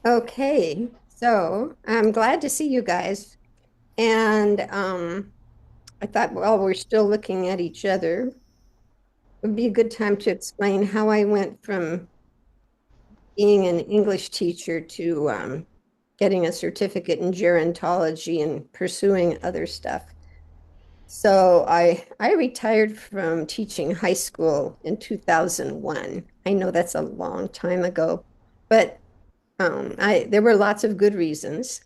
Okay, so I'm glad to see you guys. And I thought, well, we're still looking at each other. It would be a good time to explain how I went from being an English teacher to getting a certificate in gerontology and pursuing other stuff. So I retired from teaching high school in 2001. I know that's a long time ago, but I there were lots of good reasons.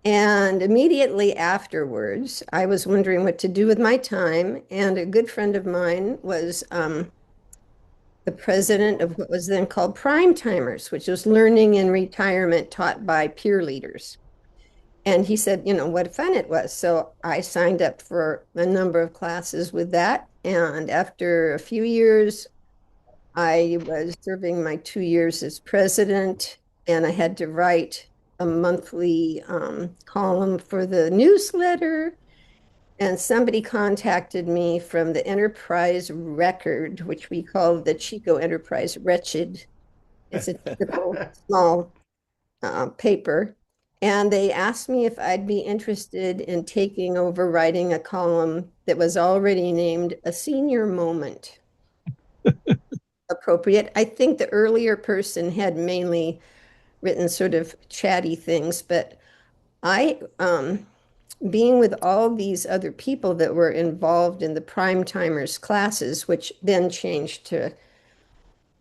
And immediately afterwards, I was wondering what to do with my time. And a good friend of mine was the president of what was then called Prime Timers, which was learning in retirement taught by peer leaders. And he said, what fun it was. So I signed up for a number of classes with that. And after a few years, I was serving my 2 years as president, and I had to write a monthly column for the newsletter. And somebody contacted me from the Enterprise Record, which we call the Chico Enterprise Wretched. It's a typical small paper. And they asked me if I'd be interested in taking over writing a column that was already named A Senior Moment. Appropriate. I think the earlier person had mainly written sort of chatty things, but being with all these other people that were involved in the prime timers classes, which then changed to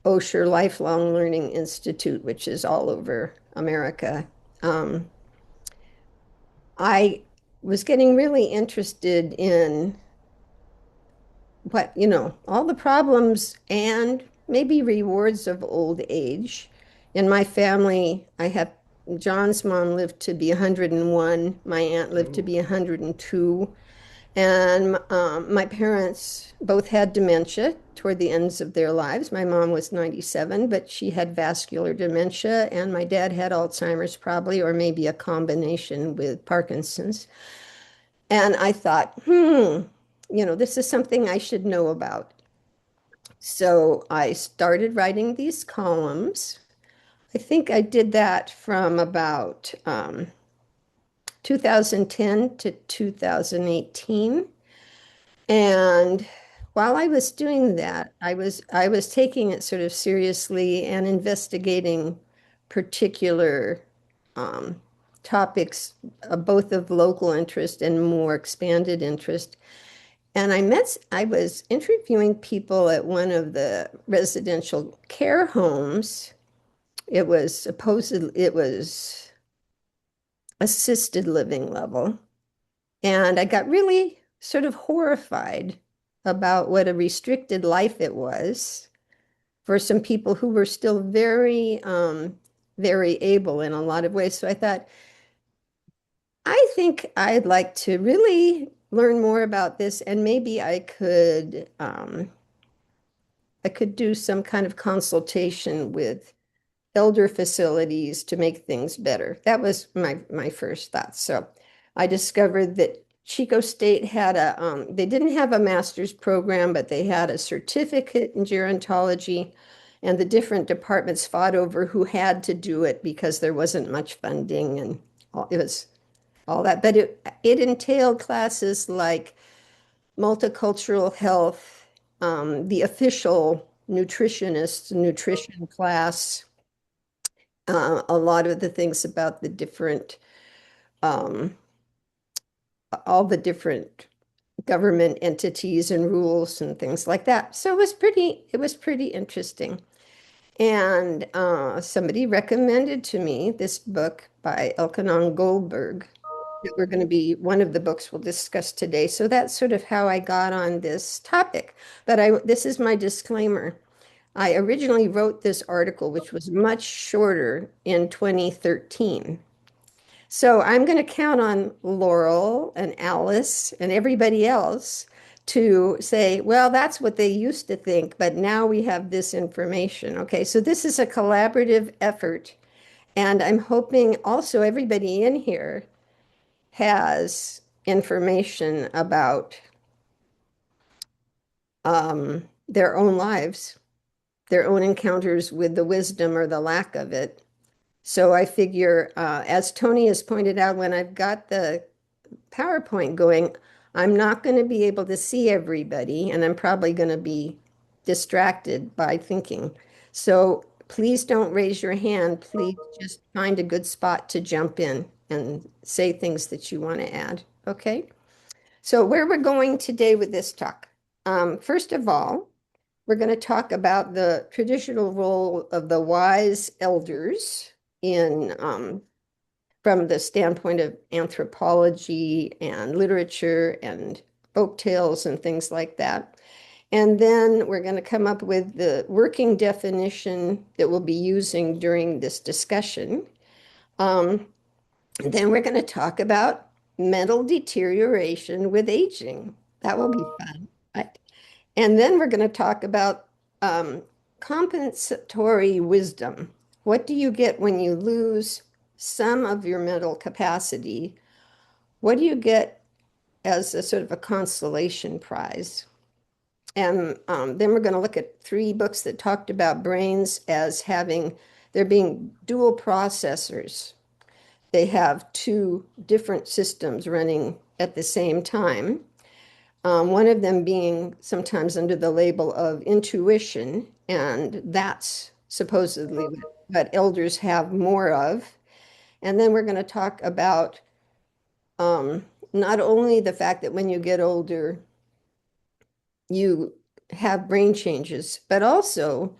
Osher Lifelong Learning Institute, which is all over America. Um, I was getting really interested in all the problems and maybe rewards of old age. In my family, I have John's mom lived to be 101, my aunt lived to Oh, be 102, and my parents both had dementia toward the ends of their lives. My mom was 97, but she had vascular dementia, and my dad had Alzheimer's probably, or maybe a combination with Parkinson's. And I thought, this is something I should know about. So I started writing these columns. I think I did that from about 2010 to 2018. And while I was doing that, I was taking it sort of seriously and investigating particular um, topics, both of local interest and more expanded interest. And I was interviewing people at one of the residential care homes. It was assisted living level. And I got really sort of horrified about what a restricted life it was for some people who were still very able in a lot of ways. So I thought, I think I'd like to really learn more about this, and maybe I could do some kind of consultation with elder facilities to make things better. That was my first thought. So I discovered that Chico State had they didn't have a master's program, but they had a certificate in gerontology, and the different departments fought over who had to do it because there wasn't much funding and it was all that. But it entailed classes like multicultural health, the official nutritionist nutrition class, a lot of the things about the different, um, all the different government entities and rules and things like that. So it was pretty interesting. And somebody recommended to me this book by Elkanon Goldberg that we're going to be one of the books we'll discuss today. So that's sort of how I got on this topic. But this is my disclaimer. I originally wrote this article, which was much shorter in 2013. So I'm going to count on Laurel and Alice and everybody else to say, well, that's what they used to think, but now we have this information. Okay, so this is a collaborative effort. And I'm hoping also everybody in here has information about their own lives, their own encounters with the wisdom or the lack of it. So I figure, as Tony has pointed out, when I've got the PowerPoint going, I'm not going to be able to see everybody, and I'm probably going to be distracted by thinking. So please don't raise your hand. Please just find a good spot to jump in and say things that you want to add. Okay? So where we're going today with this talk. First of all, we're going to talk about the traditional role of the wise elders in from the standpoint of anthropology and literature and folk tales and things like that. And then we're going to come up with the working definition that we'll be using during this discussion. Then we're going to talk about mental deterioration with aging. That will be fun. Right? And then we're going to talk about compensatory wisdom. What do you get when you lose some of your mental capacity? What do you get as a sort of a consolation prize? And then we're going to look at three books that talked about brains as having, there being dual processors. They have two different systems running at the same time. One of them being sometimes under the label of intuition, and that's supposedly what elders have more of. And then we're going to talk about not only the fact that when you get older, you have brain changes, but also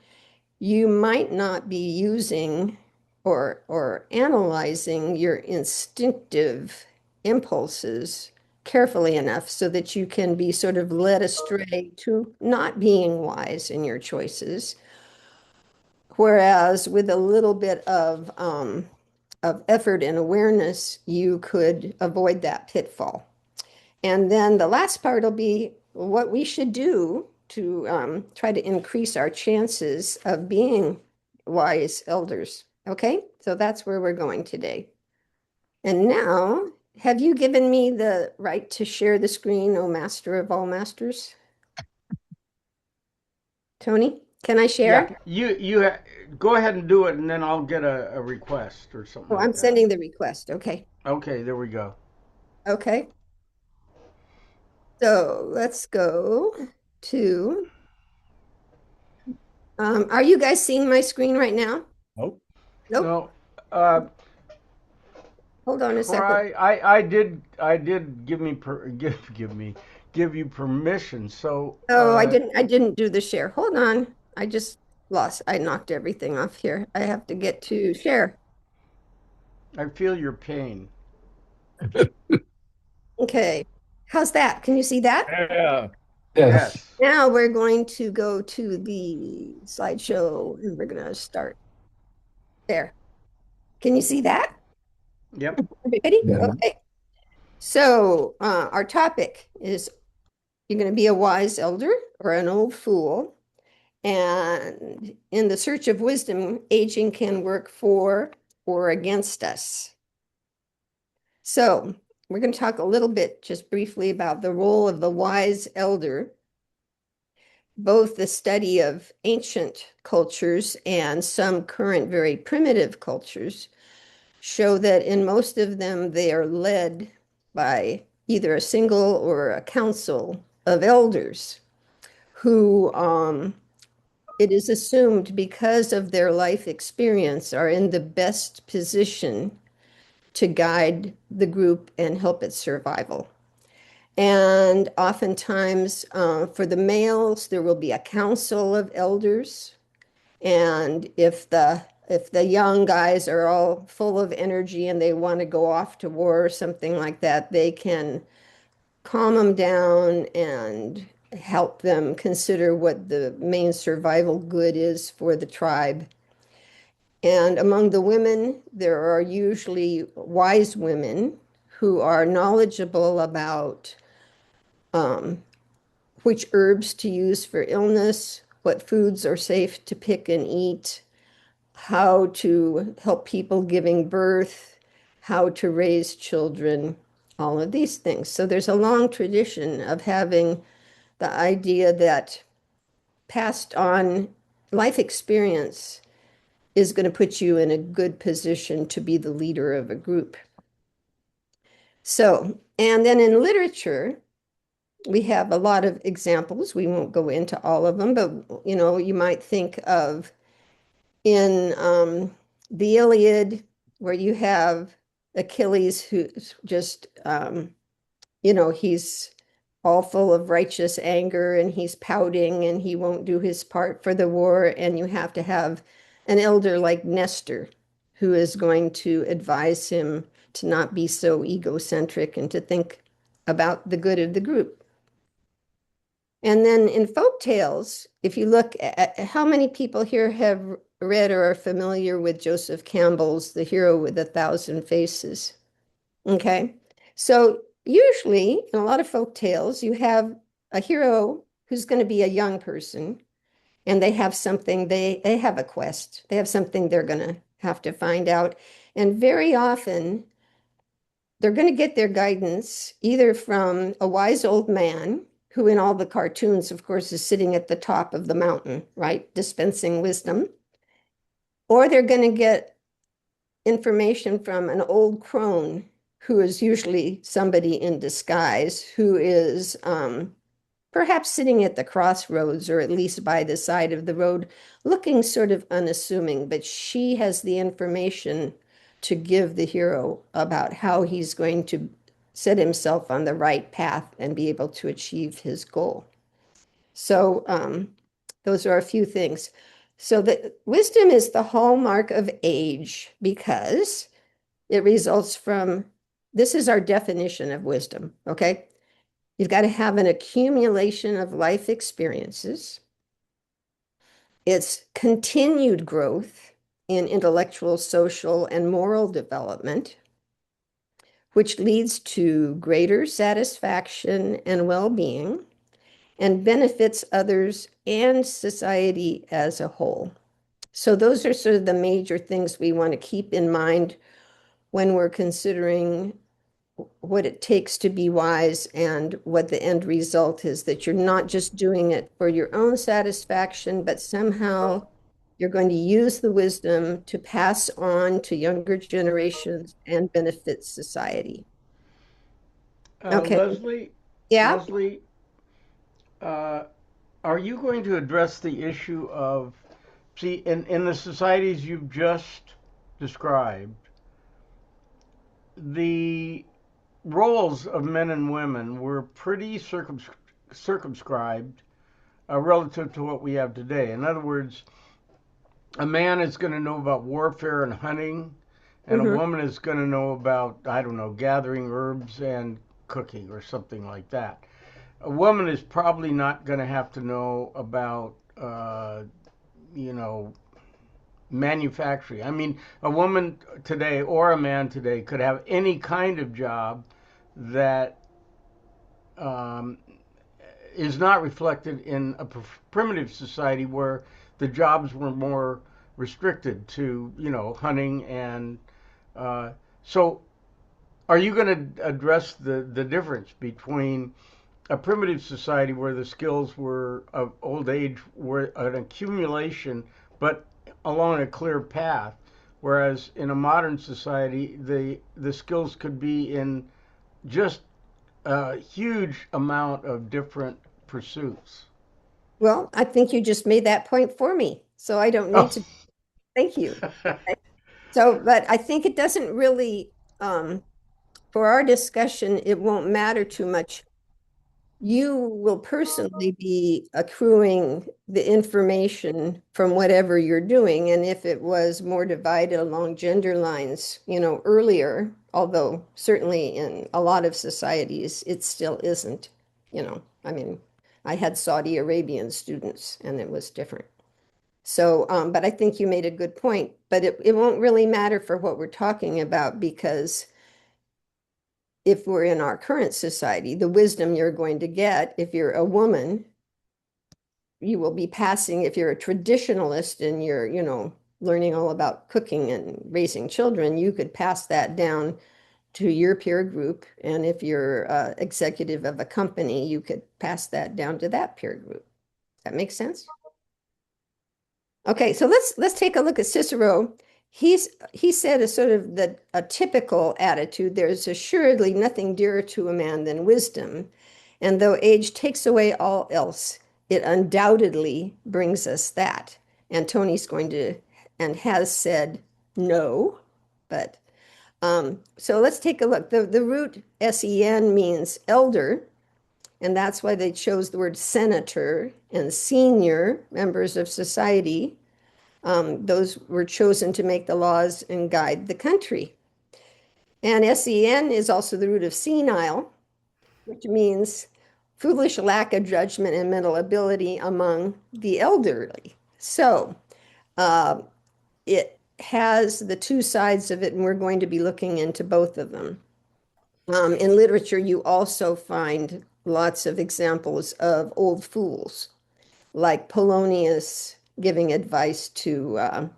you might not be using or analyzing your instinctive impulses carefully enough so that you can be sort of led astray to not being wise in your choices. Whereas with a little bit of effort and awareness, you could avoid that pitfall. And then the last part will be what we should do to try to increase our chances of being wise elders. Okay, so that's where we're going today. And now, have you given me the right to share the screen, O Master of all masters? Tony, can I Yeah, share? go ahead and do it, and then I'll get a request or something Oh, like I'm that. sending the request. Okay. Okay, there we go. Okay. So let's go to, are you guys seeing my screen right now? Nope. Nope. No, uh, Hold on a second. try. I did give you permission. So Oh, I didn't do the share. Hold on. I knocked everything off here. I have to get to share. I feel your pain. Okay. How's that? Can you see that? Yeah. Yes. Yes. Now we're going to go to the slideshow and we're going to start there. Can you see that? Yep. Everybody? Yeah. Okay. So, our topic is you're going to be a wise elder or an old fool. And in the search of wisdom, aging can work for or against us. So, we're going to talk a little bit, just briefly, about the role of the wise elder, both the study of ancient cultures and some current very primitive cultures show that in most of them they are led by either a single or a council of elders who it is assumed because of their life experience are in the best position to guide the group and help its survival. And oftentimes, for the males, there will be a council of elders. And if the young guys are all full of energy and they want to go off to war or something like that, they can calm them down and help them consider what the main survival good is for the tribe. And among the women, there are usually wise women who are knowledgeable about which herbs to use for illness, what foods are safe to pick and eat, how to help people giving birth, how to raise children, all of these things. So there's a long tradition of having the idea that passed on life experience is going to put you in a good position to be the leader of a group. So, and then in literature, we have a lot of examples. We won't go into all of them, but you might think of in the Iliad, where you have Achilles, who's just he's all full of righteous anger and he's pouting and he won't do his part for the war. And you have to have an elder like Nestor who is going to advise him to not be so egocentric and to think about the good of the group. And then in folk tales, if you look at how many people here have read or are familiar with Joseph Campbell's The Hero with a Thousand Faces. Okay. So usually in a lot of folk tales, you have a hero who's going to be a young person and they have something, they have a quest. They have something they're going to have to find out. And very often they're going to get their guidance either from a wise old man who in all the cartoons, of course, is sitting at the top of the mountain, right? Dispensing wisdom. Or they're going to get information from an old crone who is usually somebody in disguise who is perhaps sitting at the crossroads or at least by the side of the road, looking sort of unassuming, but she has the information to give the hero about how he's going to set himself on the right path and be able to achieve his goal. So those are a few things. So the wisdom is the hallmark of age because it results from, this is our definition of wisdom, okay? You've got to have an accumulation of life experiences. It's continued growth in intellectual, social, and moral development, which leads to greater satisfaction and well-being and benefits others and society as a whole. So those are sort of the major things we want to keep in mind when we're considering what it takes to be wise and what the end result is, that you're not just doing it for your own satisfaction, but somehow you're going to use the wisdom to pass on to younger generations and benefit society. Okay. Leslie, Yeah. Leslie, uh, are you going to address the issue of, see, in the societies you've just described, the roles of men and women were pretty circumscribed relative to what we have today. In other words, a man is going to know about warfare and hunting, and a Hmm. woman is going to know about, I don't know, gathering herbs and cooking or something like that. A woman is probably not going to have to know about, you know, manufacturing. I mean, a woman today or a man today could have any kind of job that um, is not reflected in a primitive society where the jobs were more restricted to, you know, hunting and so. Are you going to address the difference between a primitive society where the skills were of old age were an accumulation, but along a clear path, whereas in a modern society the skills could be in just a huge amount of different pursuits? Well, I think you just made that point for me, so I don't need Oh. to. Thank you. So, but I think it doesn't really, for our discussion, it won't matter too much. You will personally be accruing the information from whatever you're doing. And if it was more divided along gender lines, earlier, although certainly in a lot of societies, it still isn't. I mean, I had Saudi Arabian students and it was different. So, but I think you made a good point, but it won't really matter for what we're talking about because if we're in our current society, the wisdom you're going to get if you're a woman, you will be passing, if you're a traditionalist and you're, learning all about cooking and raising children, you could pass that down to your peer group. And if you're executive of a company, you could pass that down to that peer group. That makes sense? Okay, so let's take a look at Cicero. He said a sort of a typical attitude, there's assuredly nothing dearer to a man than wisdom, and though age takes away all else, it undoubtedly brings us that. And Tony's going to and has said no, but so let's take a look. The root sen means elder, and that's why they chose the word senator and senior members of society. Those were chosen to make the laws and guide the country. And sen is also the root of senile, which means foolish lack of judgment and mental ability among the elderly. So uh, it has the two sides of it, and we're going to be looking into both of them. In literature, you also find lots of examples of old fools, like Polonius giving advice to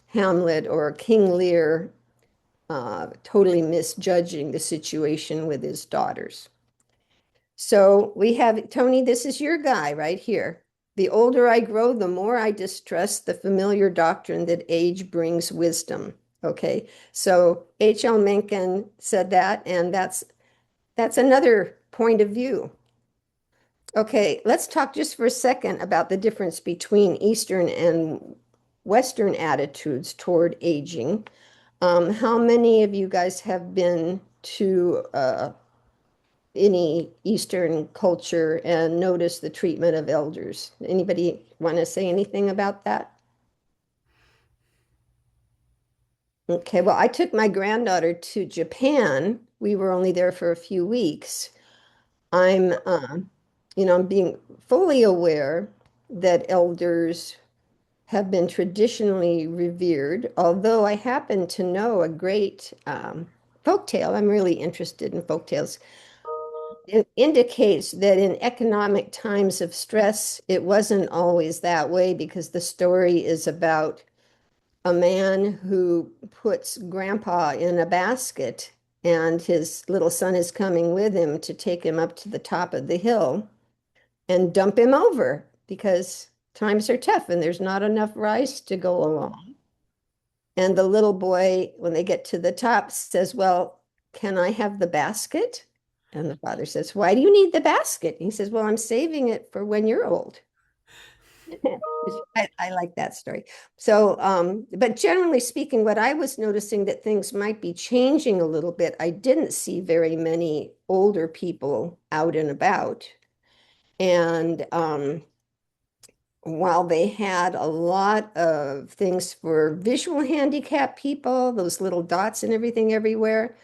Hamlet, or King Lear totally misjudging the situation with his daughters. So we have, Tony, this is your guy right here. The older I grow, the more I distrust the familiar doctrine that age brings wisdom. Okay, so H.L. Mencken said that, and that's another point of view. Okay, let's talk just for a second about the difference between Eastern and Western attitudes toward aging. How many of you guys have been to any Eastern culture and noticed the treatment of elders? Anybody want to say anything about that? Okay, well, I took my granddaughter to Japan. We were only there for a few weeks. I'm being fully aware that elders have been traditionally revered, although I happen to know a great folk tale. I'm really interested in folk tales. It indicates that in economic times of stress, it wasn't always that way, because the story is about a man who puts grandpa in a basket, and his little son is coming with him to take him up to the top of the hill and dump him over because times are tough and there's not enough rice to go along. And the little boy, when they get to the top, says, "Well, can I have the basket?" And the father says, "Why do you need the basket?" And he says, "Well, I'm saving it for when you're old." I like that story. So, but generally speaking, what I was noticing that things might be changing a little bit. I didn't see very many older people out and about. And while they had a lot of things for visual handicap people, those little dots and everything everywhere,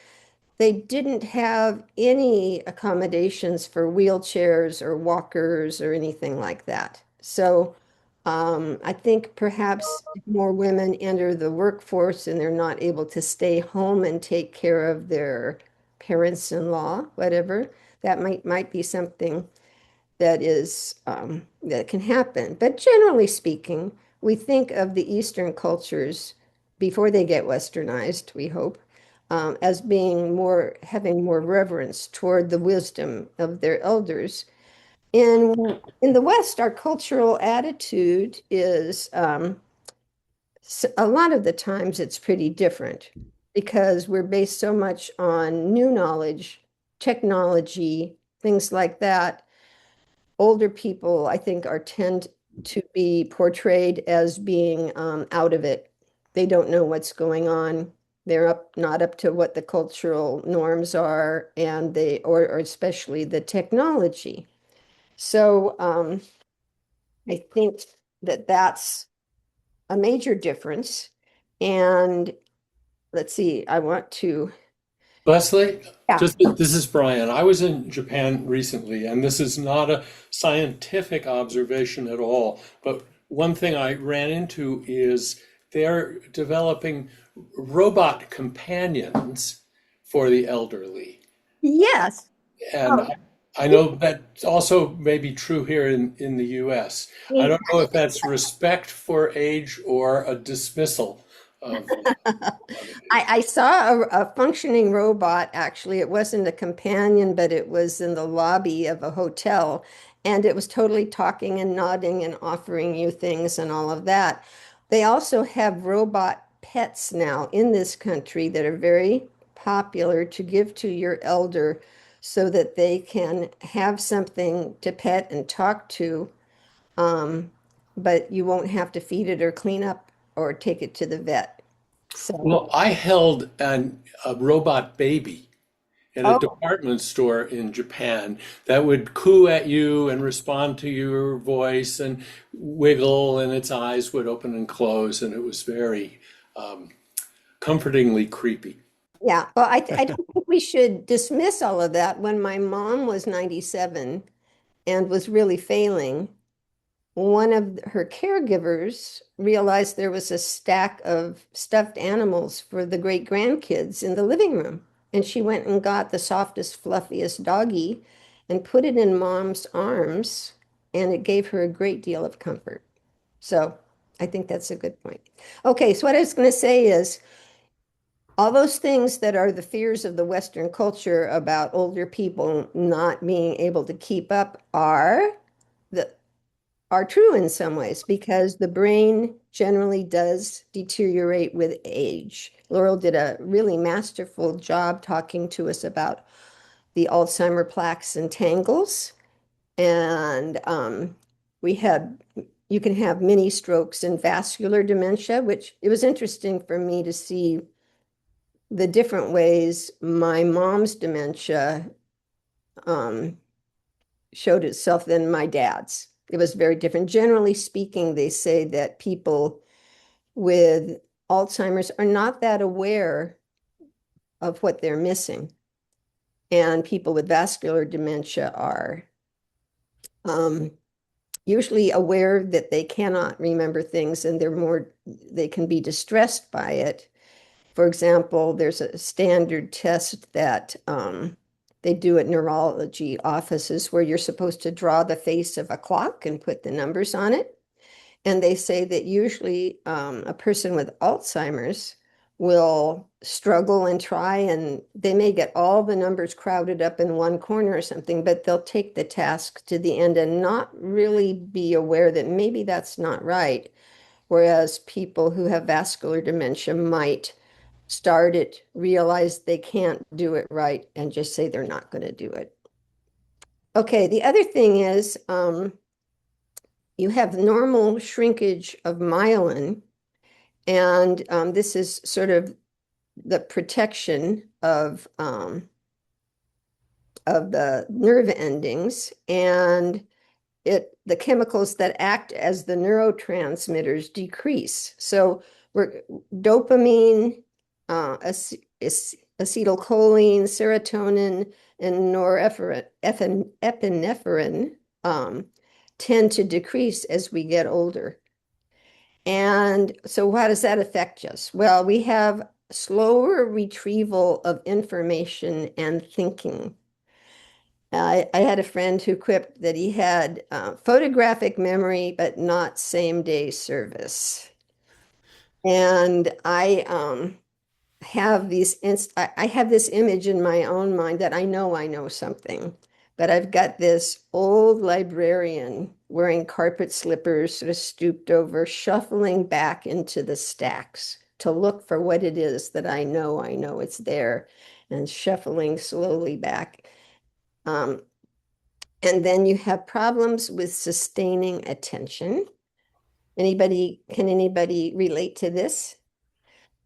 they didn't have any accommodations for wheelchairs or walkers or anything like that. So I think perhaps if more women enter the workforce and they're not able to stay home and take care of their parents-in-law, whatever, that might be something that can happen. But generally speaking, we think of the Eastern cultures before they get westernized, we hope, as being more having more reverence toward the wisdom of their elders. In the West, our cultural attitude is a lot of the times it's pretty different, because we're based so much on new knowledge, technology, things like that. Older people, I think, are tend to be portrayed as being out of it. They don't know what's going on. They're not up to what the cultural norms are, and or especially the technology. So I think that that's a major difference. And let's see, I want to, Leslie, yeah. just this is Brian. I was in Japan recently, and this is not a scientific observation at all. But one thing I ran into is they're developing robot companions for the elderly. Yes. And Oh, I know that also may be true here in the US. I don't know if that's respect for age or a dismissal of I saw a functioning robot, actually. It wasn't a companion, but it was in the lobby of a hotel. And it was totally talking and nodding and offering you things and all of that. They also have robot pets now in this country that are very popular to give to your elder so that they can have something to pet and talk to, um, but you won't have to feed it or clean up or take it to the vet. So, Well, I held a robot baby in a oh, department store in Japan that would coo at you and respond to your voice and wiggle, and its eyes would open and close, and it was very comfortingly creepy. yeah. Well, I don't think we should dismiss all of that. When my mom was 97 and was really failing, one of her caregivers realized there was a stack of stuffed animals for the great grandkids in the living room. And she went and got the softest, fluffiest doggy and put it in mom's arms, and it gave her a great deal of comfort. So I think that's a good point. Okay, so what I was going to say is all those things that are the fears of the Western culture about older people not being able to keep up the are true in some ways because the brain generally does deteriorate with age. Laurel did a really masterful job talking to us about the Alzheimer plaques and tangles. And we had, you can have mini strokes and vascular dementia, which it was interesting for me to see the different ways my mom's dementia um, showed itself than my dad's. It was very different. Generally speaking, they say that people with Alzheimer's are not that aware of what they're missing. And people with vascular dementia are um, usually aware that they cannot remember things and they can be distressed by it. For example, there's a standard test that they do at neurology offices where you're supposed to draw the face of a clock and put the numbers on it. And they say that usually a person with Alzheimer's will struggle and try, and they may get all the numbers crowded up in one corner or something, but they'll take the task to the end and not really be aware that maybe that's not right. Whereas people who have vascular dementia might start it, realize they can't do it right, and just say they're not going to do it. Okay, the other thing is you have normal shrinkage of myelin, and this is sort of the protection of the nerve endings, and the chemicals that act as the neurotransmitters decrease. So we're dopamine, acetylcholine, serotonin, and norepinephrine tend to decrease as we get older. And so how does that affect us? Well, we have slower retrieval of information and thinking. I had a friend who quipped that he had photographic memory, but not same day service. And I have this image in my own mind that I know something, but I've got this old librarian wearing carpet slippers, sort of stooped over, shuffling back into the stacks to look for what it is that I know it's there, and shuffling slowly back. And then you have problems with sustaining attention. Can anybody relate to this?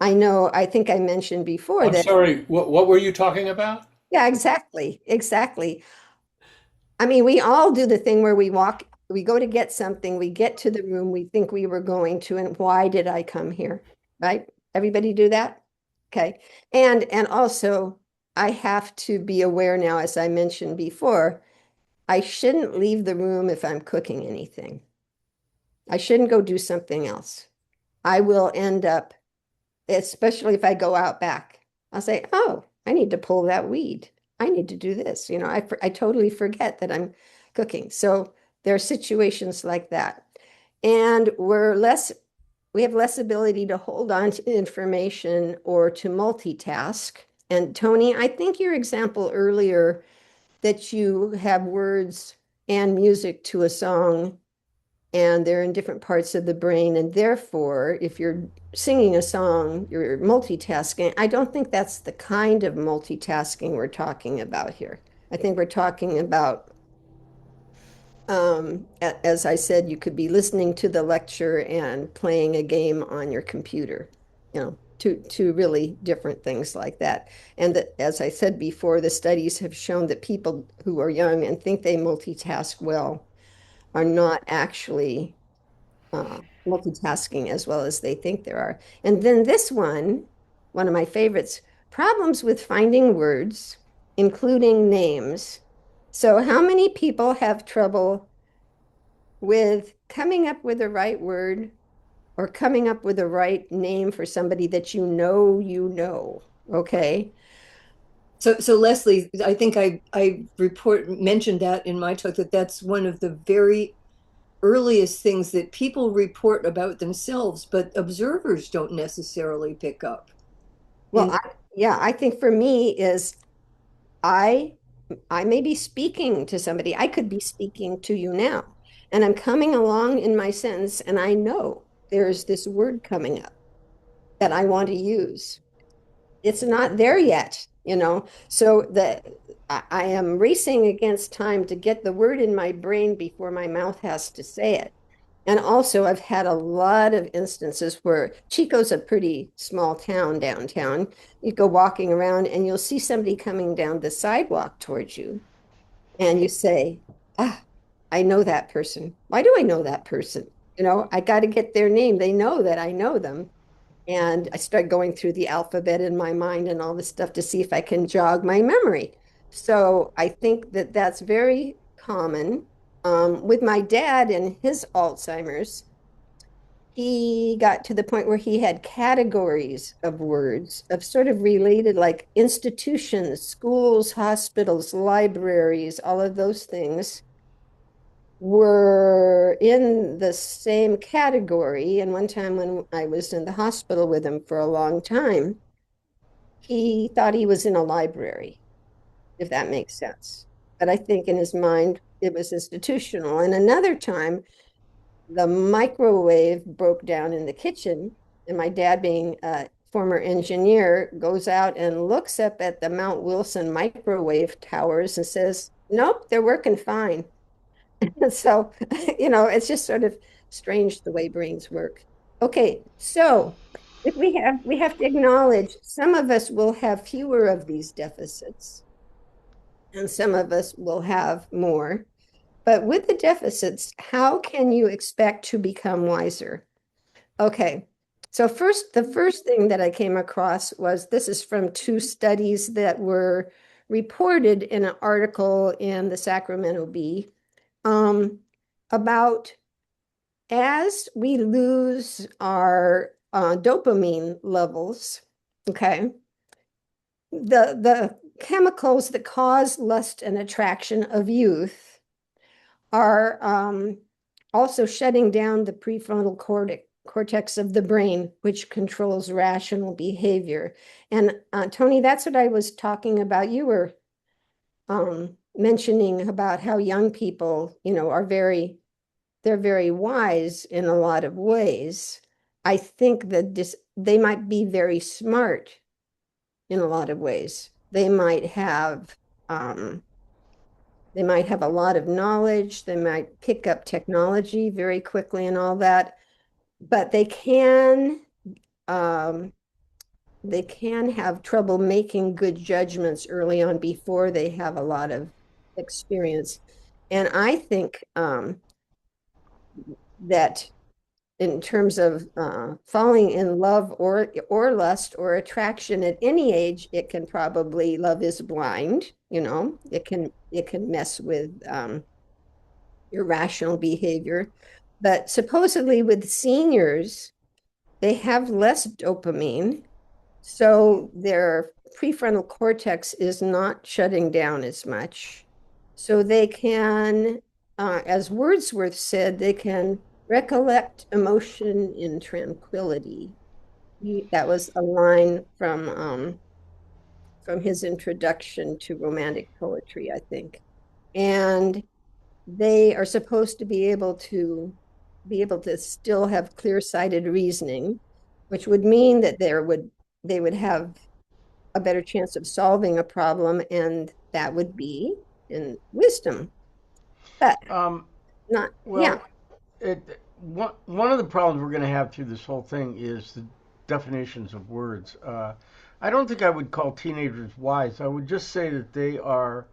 I know, I think I mentioned before I'm that, sorry, what were you talking about? yeah, exactly. I mean, we all do the thing where we go to get something, we get to the room we think we were going to, and why did I come here? Right? Everybody do that? Okay. And also, I have to be aware now, as I mentioned before, I shouldn't leave the room if I'm cooking anything. I shouldn't go do something else. I will end up, especially if I go out back, I'll say, oh, I need to pull that weed. I need to do this. I totally forget that I'm cooking. So there are situations like that. And we have less ability to hold on to information or to multitask. And Tony, I think your example earlier that you have words and music to a song and they're in different parts of the brain. And therefore, if you're singing a song, you're multitasking. I don't think that's the kind of multitasking we're talking about here. I think we're talking about, as I said, you could be listening to the lecture and playing a game on your computer, two really different things like that. And that, as I said before, the studies have shown that people who are young and think they multitask well are not actually multitasking as well as they think there are. And then this one of my favorites, problems with finding words, including names. So, how many people have trouble with coming up with the right word or coming up with the right name for somebody that you know? Okay. So Leslie, I think I mentioned that in my talk, that that's one of the very earliest things that people report about themselves, but observers don't necessarily pick up. Well, And yeah, I think for me is I I may be speaking to somebody. I could be speaking to you now. And I'm coming along in my sentence, and I know there's this word coming up that I want to use. It's not there yet. So I am racing against time to get the word in my brain before my mouth has to say it. And also, I've had a lot of instances where Chico's a pretty small town downtown. You go walking around and you'll see somebody coming down the sidewalk towards you, and you say, ah, I know that person. Why do I know that person? I got to get their name. They know that I know them. And I start going through the alphabet in my mind and all this stuff to see if I can jog my memory. So I think that that's very common. With my dad and his Alzheimer's, he got to the point where he had categories of words of sort of related, like institutions, schools, hospitals, libraries, all of those things were in the same category. And one time when I was in the hospital with him for a long time, he thought he was in a library, if that makes sense. But I think in his mind, it was institutional. And another time, the microwave broke down in the kitchen, and my dad, being a former engineer, goes out and looks up at the Mount Wilson microwave towers and says, nope, they're working fine. So, it's just sort of strange the way brains work. Okay, so if we have to acknowledge some of us will have fewer of these deficits and some of us will have more. But with the deficits, how can you expect to become wiser? Okay. So the first thing that I came across was, this is from two studies that were reported in an article in the Sacramento Bee, about as we lose our dopamine levels, okay, the chemicals that cause lust and attraction of youth are also shutting down the prefrontal cortex of the brain, which controls rational behavior. And Tony, that's what I was talking about. You were mentioning about how young people, they're very wise in a lot of ways. I think that they might be very smart in a lot of ways. They might have a lot of knowledge. They might pick up technology very quickly and all that, but um, they can have trouble making good judgments early on before they have a lot of experience. And I think that in terms of falling in love or lust or attraction at any age, it can probably, love is blind, it can mess with irrational behavior. But supposedly with seniors, they have less dopamine, so their prefrontal cortex is not shutting down as much. So they can, as Wordsworth said, they can recollect emotion in tranquility. That was a line from his introduction to romantic poetry, I think. And they are supposed to be able to be able to still have clear-sighted reasoning, which would mean that they would have a better chance of solving a problem, and that would be in wisdom. But Um, not, yeah. well, one of the problems we're going to have through this whole thing is the definitions of words. I don't think I would call teenagers wise. I would just say that they are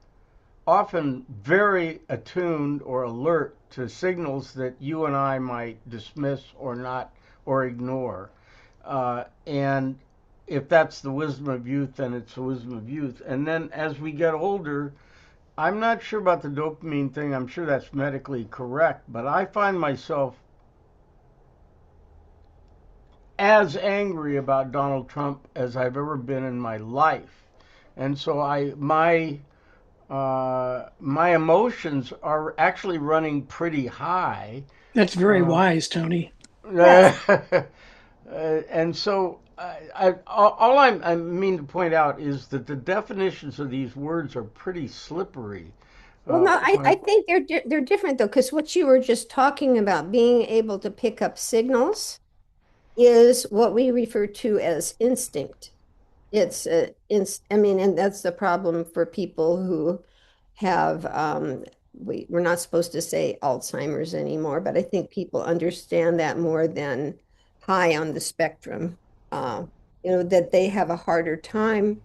often very attuned or alert to signals that you and I might dismiss or not or ignore. And if that's the wisdom of youth, then it's the wisdom of youth. And then as we get older, I'm not sure about the dopamine thing. I'm sure that's medically correct, but I find myself as angry about Donald Trump as I've ever been in my life. And so my emotions are actually running pretty high. That's very Uh, wise, Tony. Yes. and so all I mean to point out is that the definitions of these words are pretty slippery. Well, no, I When think they're different though, because what you were just talking about, being able to pick up signals, is what we refer to as instinct. It's I mean, and that's the problem for people who have we're not supposed to say Alzheimer's anymore, but I think people understand that more than high on the spectrum. Uh, that they have a harder time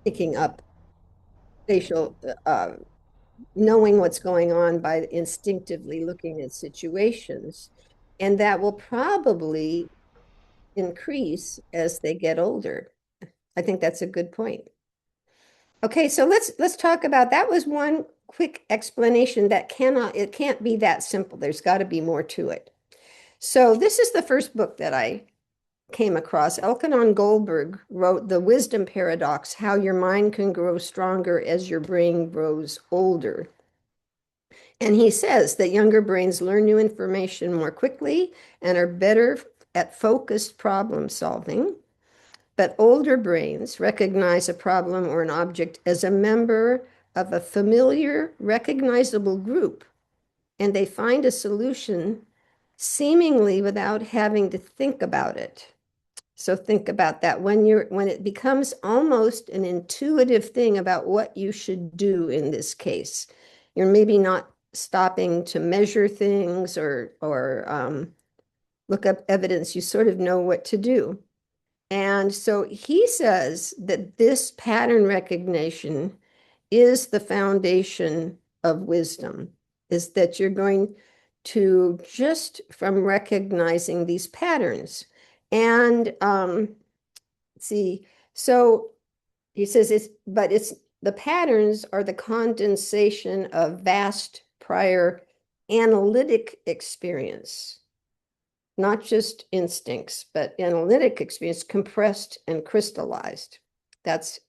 picking up facial knowing what's going on by instinctively looking at situations. And that will probably increase as they get older. I think that's a good point. Okay, so let's talk about that. Was one quick explanation that it can't be that simple. There's got to be more to it. So this is the first book that I came across. Elkanon Goldberg wrote The Wisdom Paradox: How Your Mind Can Grow Stronger as Your Brain Grows Older. And he says that younger brains learn new information more quickly and are better at focused problem solving. But older brains recognize a problem or an object as a member of a familiar, recognizable group, and they find a solution seemingly without having to think about it. So think about that when it becomes almost an intuitive thing about what you should do in this case. You're maybe not stopping to measure things or look up evidence. You sort of know what to do. And so he says that this pattern recognition is the foundation of wisdom, is that you're going to just from recognizing these patterns. And see, so he says it's the patterns are the condensation of vast prior analytic experience, not just instincts, but analytic experience compressed and crystallized. That's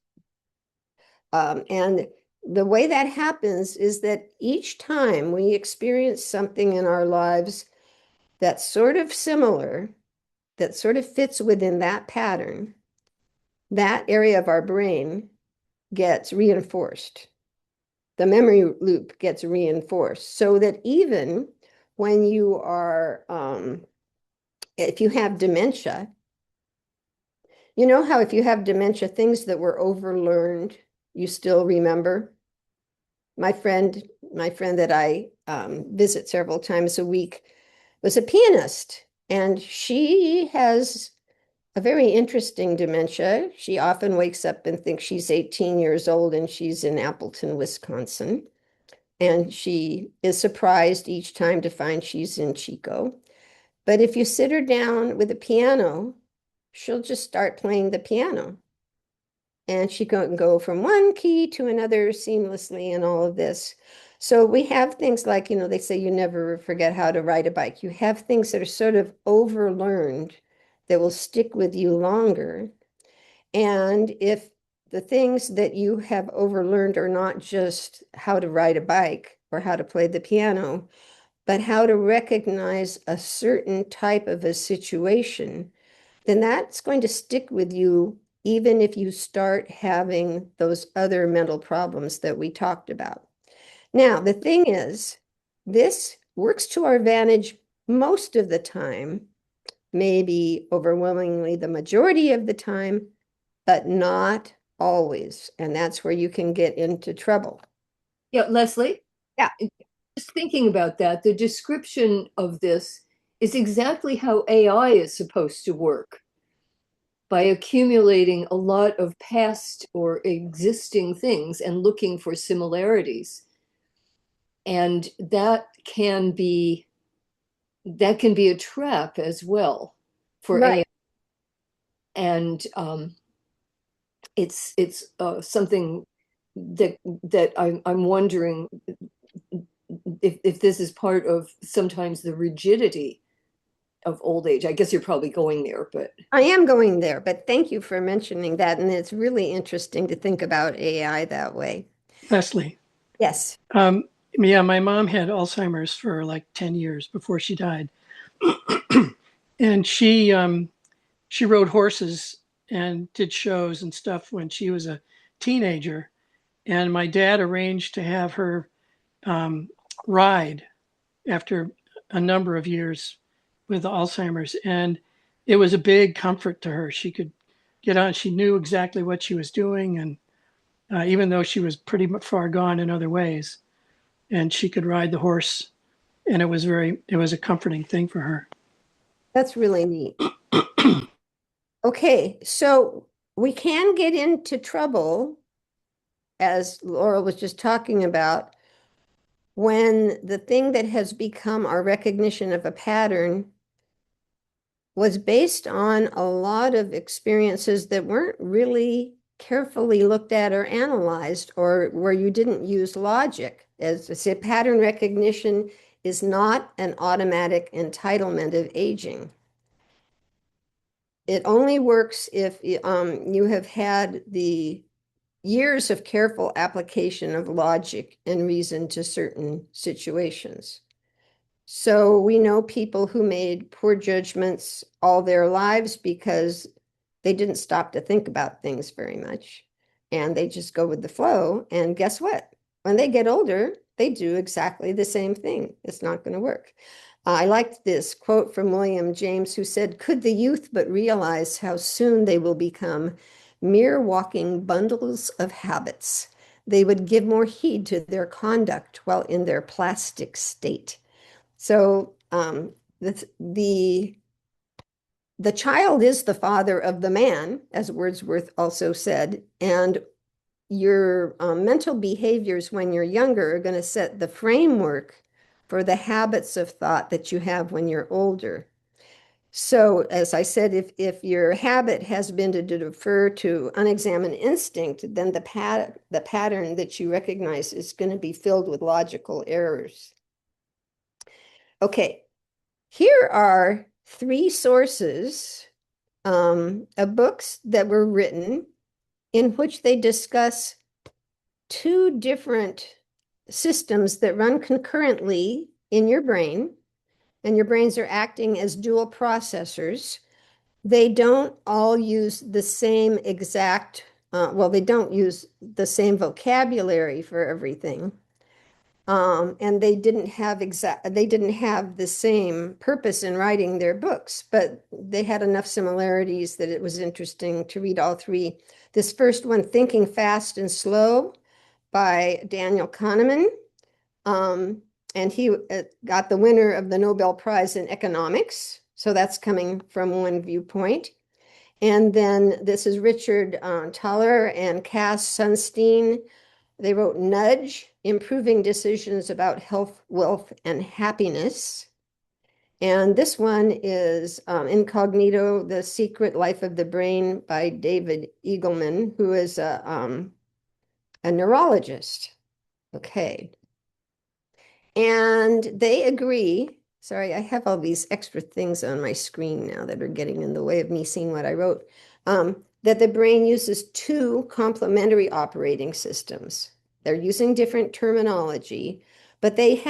and the way that happens is that each time we experience something in our lives that's sort of similar, that sort of fits within that pattern, that area of our brain gets reinforced. The memory loop gets reinforced so that even when you are, if you have dementia, you know how if you have dementia, things that were overlearned, you still remember? My friend that I visit several times a week was a pianist, and she has a very interesting dementia. She often wakes up and thinks she's 18 years old and she's in Appleton, Wisconsin. And she is surprised each time to find she's in Chico. But if you sit her down with a piano, she'll just start playing the piano. And she can go from one key to another seamlessly and all of this. So we have things like, they say you never forget how to ride a bike. You have things that are sort of overlearned that will stick with you longer. And if the things that you have overlearned are not just how to ride a bike or how to play the piano, but how to recognize a certain type of a situation, then that's going to stick with you even if you start having those other mental problems that we talked about. Now, the thing is, this works to our advantage most of the time, maybe overwhelmingly the majority of the time, but not always. And that's where you can get into trouble. Yeah, Leslie? Yeah. Just thinking about that, the description of this is exactly how AI is supposed to work, by accumulating a lot of past or existing things and looking for similarities. And that can be a trap as well for Right. AI. And it's something that I'm wondering if this is part of sometimes the rigidity of old age. I guess you're probably going there, but I am going there, but thank you for mentioning that. And it's really interesting to think about AI that way. Leslie. Yes. Yeah, my mom had Alzheimer's for like 10 years before she died. And she rode horses and did shows and stuff when she was a teenager. And my dad arranged to have her ride after a number of years with Alzheimer's. And it was a big comfort to her. She could get on, she knew exactly what she was doing. And even though she was pretty far gone in other ways, and she could ride the horse. And it was a comforting thing for her. That's really neat. Okay, so we can get into trouble, as Laura was just talking about, when the thing that has become our recognition of a pattern was based on a lot of experiences that weren't really carefully looked at or analyzed, or where you didn't use logic. As I said, pattern recognition is not an automatic entitlement of aging. It only works if you have had the years of careful application of logic and reason to certain situations. So we know people who made poor judgments all their lives because they didn't stop to think about things very much, and they just go with the flow. And guess what? When they get older, they do exactly the same thing. It's not going to work. I liked this quote from William James, who said, "Could the youth but realize how soon they will become mere walking bundles of habits, they would give more heed to their conduct while in their plastic state." So the child is the father of the man, as Wordsworth also said, and your mental behaviors when you're younger are going to set the framework for the habits of thought that you have when you're older. So, as I said, if your habit has been to defer to unexamined instinct, then the pattern that you recognize is going to be filled with logical errors. Okay, here are 3 sources of books that were written in which they discuss 2 different systems that run concurrently in your brain, and your brains are acting as dual processors. They don't all use the same exact, they don't use the same vocabulary for everything. And they didn't have the same purpose in writing their books, but they had enough similarities that it was interesting to read all 3. This first one, Thinking Fast and Slow by Daniel Kahneman. And he got the winner of the Nobel Prize in Economics. So that's coming from one viewpoint. And then this is Richard Thaler and Cass Sunstein. They wrote Nudge, Improving Decisions About Health, Wealth, and Happiness. And this one is Incognito, The Secret Life of the Brain by David Eagleman, who is a neurologist. Okay. And they agree. Sorry, I have all these extra things on my screen now that are getting in the way of me seeing what I wrote. That the brain uses 2 complementary operating systems. They're using different terminology, but they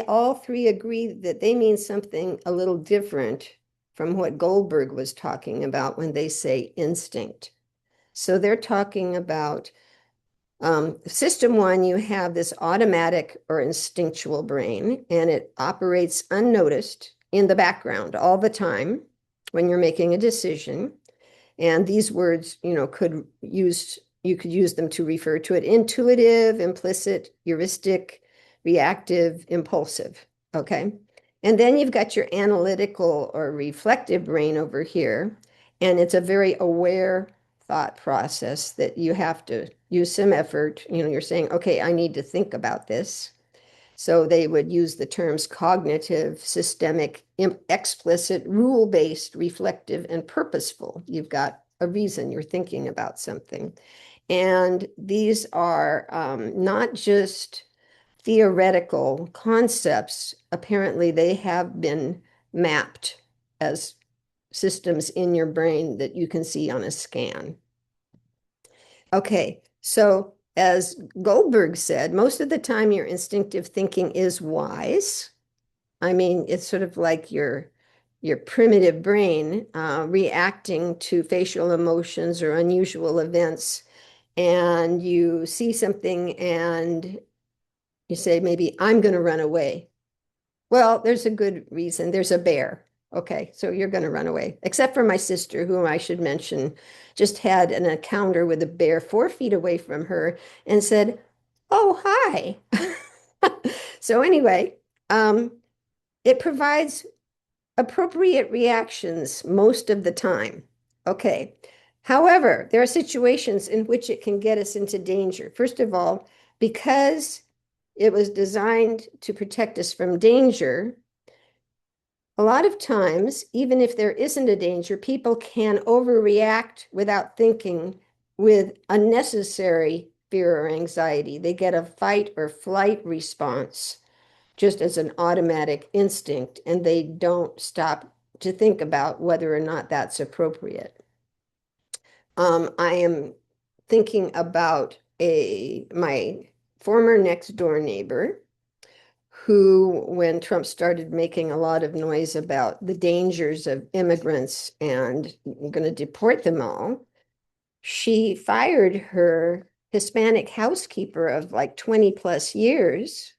all 3 agree that they mean something a little different from what Goldberg was talking about when they say instinct. So they're talking about system 1, you have this automatic or instinctual brain, and it operates unnoticed in the background all the time when you're making a decision. And these words, you know, you could use them to refer to it: intuitive, implicit, heuristic, reactive, impulsive. Okay. And then you've got your analytical or reflective brain over here. And it's a very aware thought process that you have to use some effort. You know, you're saying, okay, I need to think about this. So they would use the terms cognitive, systemic, explicit, rule-based, reflective, and purposeful. You've got a reason you're thinking about something. And these are not just theoretical concepts. Apparently, they have been mapped as systems in your brain that you can see on a scan. Okay, so as Goldberg said, most of the time your instinctive thinking is wise. I mean, it's sort of like your primitive brain reacting to facial emotions or unusual events, and you see something and you say, maybe I'm going to run away. Well, there's a good reason. There's a bear. Okay, so you're going to run away. Except for my sister, whom I should mention, just had an encounter with a bear 4 feet away from her and said, "Oh, hi." So anyway, it provides appropriate reactions most of the time. Okay. However, there are situations in which it can get us into danger. First of all, because it was designed to protect us from danger, a lot of times, even if there isn't a danger, people can overreact without thinking with unnecessary fear or anxiety. They get a fight or flight response just as an automatic instinct, and they don't stop to think about whether or not that's appropriate. I am thinking about my former next door neighbor who, when Trump started making a lot of noise about the dangers of immigrants and going to deport them all, she fired her Hispanic housekeeper of like 20 plus years.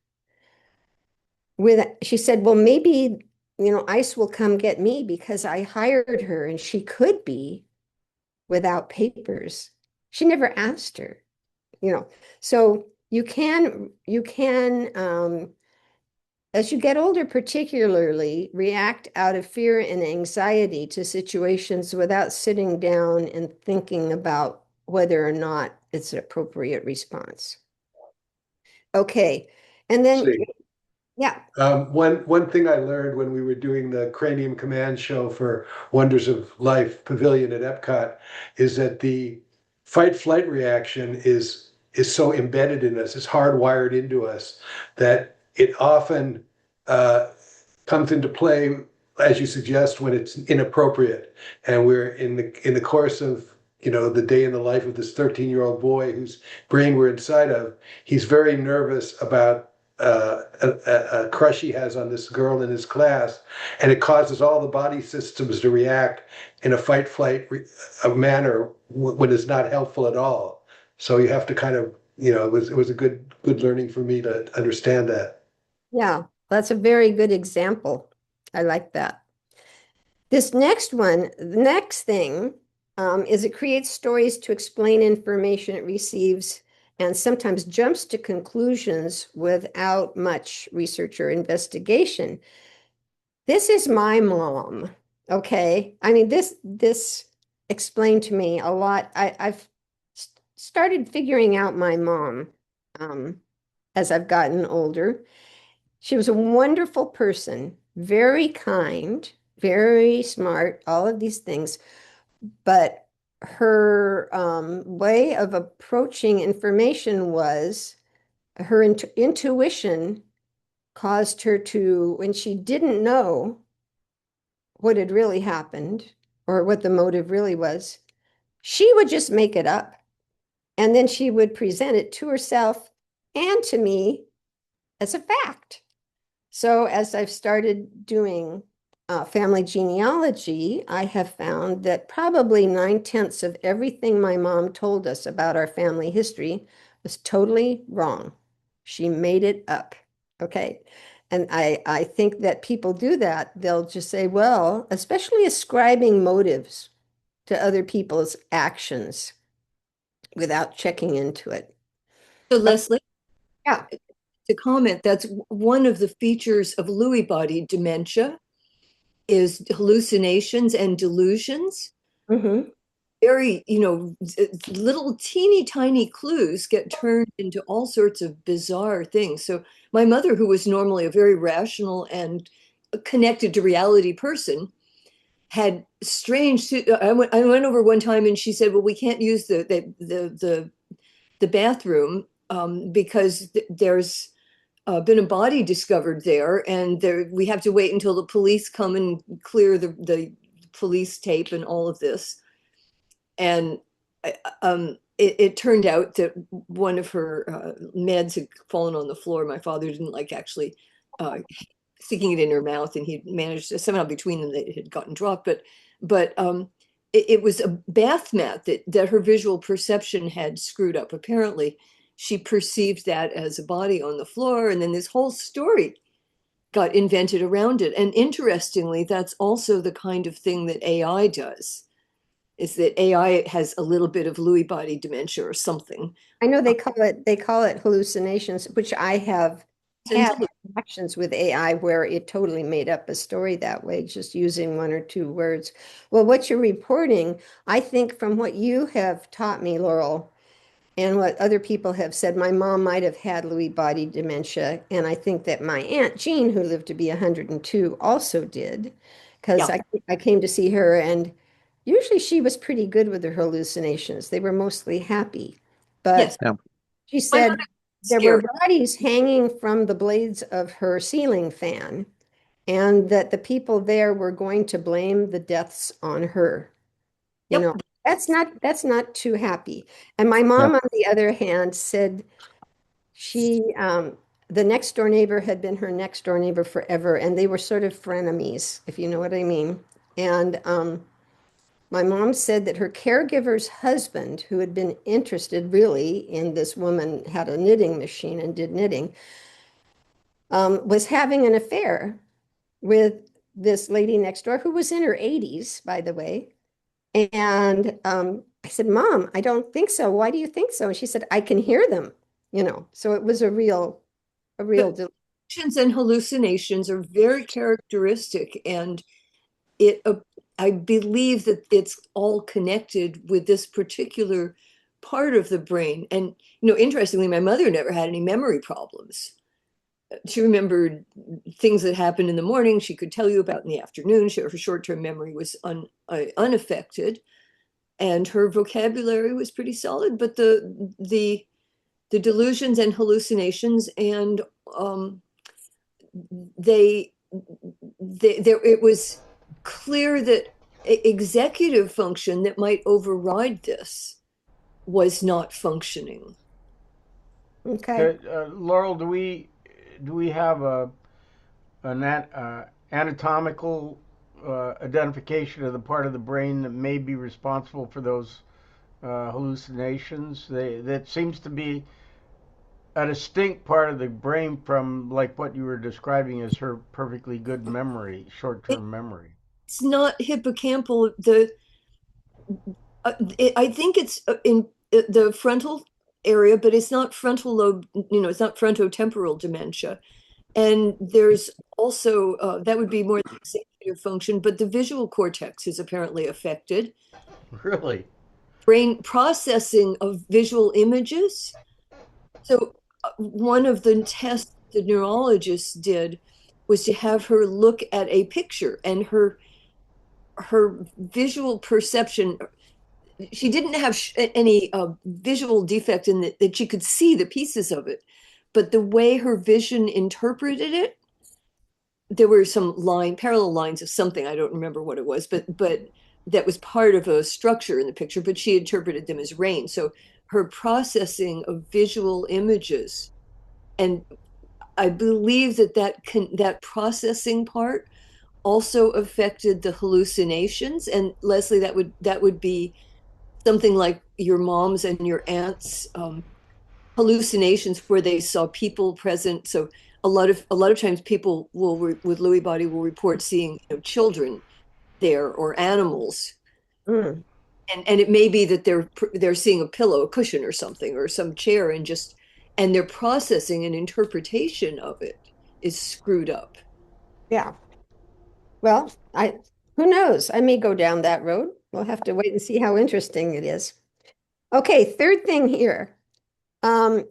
She said, well, maybe, you know, ICE will come get me because I hired her and she could be without papers. She never asked her, you know. So you can as you get older, particularly, react out of fear and anxiety to situations without sitting down and thinking about whether or not it's an appropriate response. Okay. And then, See, yeah, one thing I learned when we were doing the Cranium Command show for Wonders of Life Pavilion at Epcot is that the fight flight reaction is so embedded in us, it's hardwired into us that it often comes into play, as you suggest, when it's inappropriate. And we're in the course of, you know, the day in the life of this 13-year-old boy whose brain we're inside of. He's very nervous about a crush he has on this girl in his class, and it causes all the body systems to react in a fight flight manner when it's not helpful at all. So you have to kind of, you know, it was a good learning for me to understand that. yeah, that's a very good example. I like that. This next one, the next thing is it creates stories to explain information it receives and sometimes jumps to conclusions without much research or investigation. This is my mom, okay? I mean, this explained to me a lot. I've started figuring out my mom as I've gotten older. She was a wonderful person, very kind, very smart, all of these things. But her way of approaching information was her intuition caused her to, when she didn't know what had really happened or what the motive really was, she would just make it up. And then she would present it to herself and to me as a fact. So as I've started doing family genealogy, I have found that probably 9/10 of everything my mom told us about our family history was totally wrong. She made it up. Okay. And I think that people do that. They'll just say, well, especially ascribing motives to other people's actions without checking into it. So Leslie, Yeah. to comment, that's one of the features of Lewy body dementia is hallucinations and delusions. Mm-hmm. Very, little teeny tiny clues get turned into all sorts of bizarre things. So my mother, who was normally a very rational and connected to reality person, had strange. I went over one time and she said, "Well, we can't use the bathroom because there's been a body discovered there, and we have to wait until the police come and clear the police tape and all of this." And it turned out that one of her meds had fallen on the floor. My father didn't like actually sticking it in her mouth, and he managed to, somehow between them that it had gotten dropped. But it was a bath mat that her visual perception had screwed up. Apparently, she perceived that as a body on the floor, and then this whole story got invented around it. And interestingly, that's also the kind of thing that AI does. Is that AI has a little bit of Lewy body dementia or something. I know they call it hallucinations, which I have had interactions with AI where it totally made up a story that way, just using one or two words. Well, what you're reporting, I think from what you have taught me, Laurel, and what other people have said, my mom might have had Lewy body dementia, and I think that my Aunt Jean, who lived to be 102, also did, because Yeah. I came to see her, and usually she was pretty good with her hallucinations. They were mostly happy. But Yes. Yeah. she My said mother there were scared. bodies hanging from the blades of her ceiling fan, and that the people there were going to blame the deaths on her. You Yep. know, that's not too happy. And my Yeah. mom, on the other hand, said the next door neighbor had been her next door neighbor forever, and they were sort of frenemies, if you know what I mean. And my mom said that her caregiver's husband, who had been interested really in this woman, had a knitting machine and did knitting, was having an affair with this lady next door who was in her 80s, by the way. And I said, Mom, I don't think so. Why do you think so? And she said, I can hear them, So it was a real Delusions and hallucinations are very characteristic, and it I believe that it's all connected with this particular part of the brain. And interestingly, my mother never had any memory problems. She remembered things that happened in the morning she could tell you about in the afternoon. Her short-term memory was unaffected, and her vocabulary was pretty solid. But the delusions and hallucinations, and it was clear that executive function that might override this was not functioning. okay. Laurel, do we have an anatomical identification of the part of the brain that may be responsible for those hallucinations? That seems to be a distinct part of the brain from like what you were describing as her perfectly good memory, short-term memory. It's not hippocampal. I think it's in the frontal area, but it's not frontal lobe. It's not frontotemporal dementia. And there's also that would be more the executive function, but the visual cortex is apparently affected. Really? Brain processing of visual images. So one of the tests the neurologists did was to have her look at a picture, and her visual perception, she didn't have any visual defect in that she could see the pieces of it, but the way her vision interpreted it, there were some parallel lines of something, I don't remember what it was, but that was part of a structure in the picture, but she interpreted them as rain. So her processing of visual images, and I believe that processing part also affected the hallucinations. And Leslie, that would be something like your mom's and your aunt's hallucinations, where they saw people present. So a lot of times people will with Lewy body will report seeing, you know, children there or animals, Mm, and it may be that they're seeing a pillow, a cushion or something, or some chair, and just and their processing and interpretation of it is screwed up. yeah. Well, who knows? I may go down that road. We'll have to wait and see how interesting it is. Okay, third thing here. Um,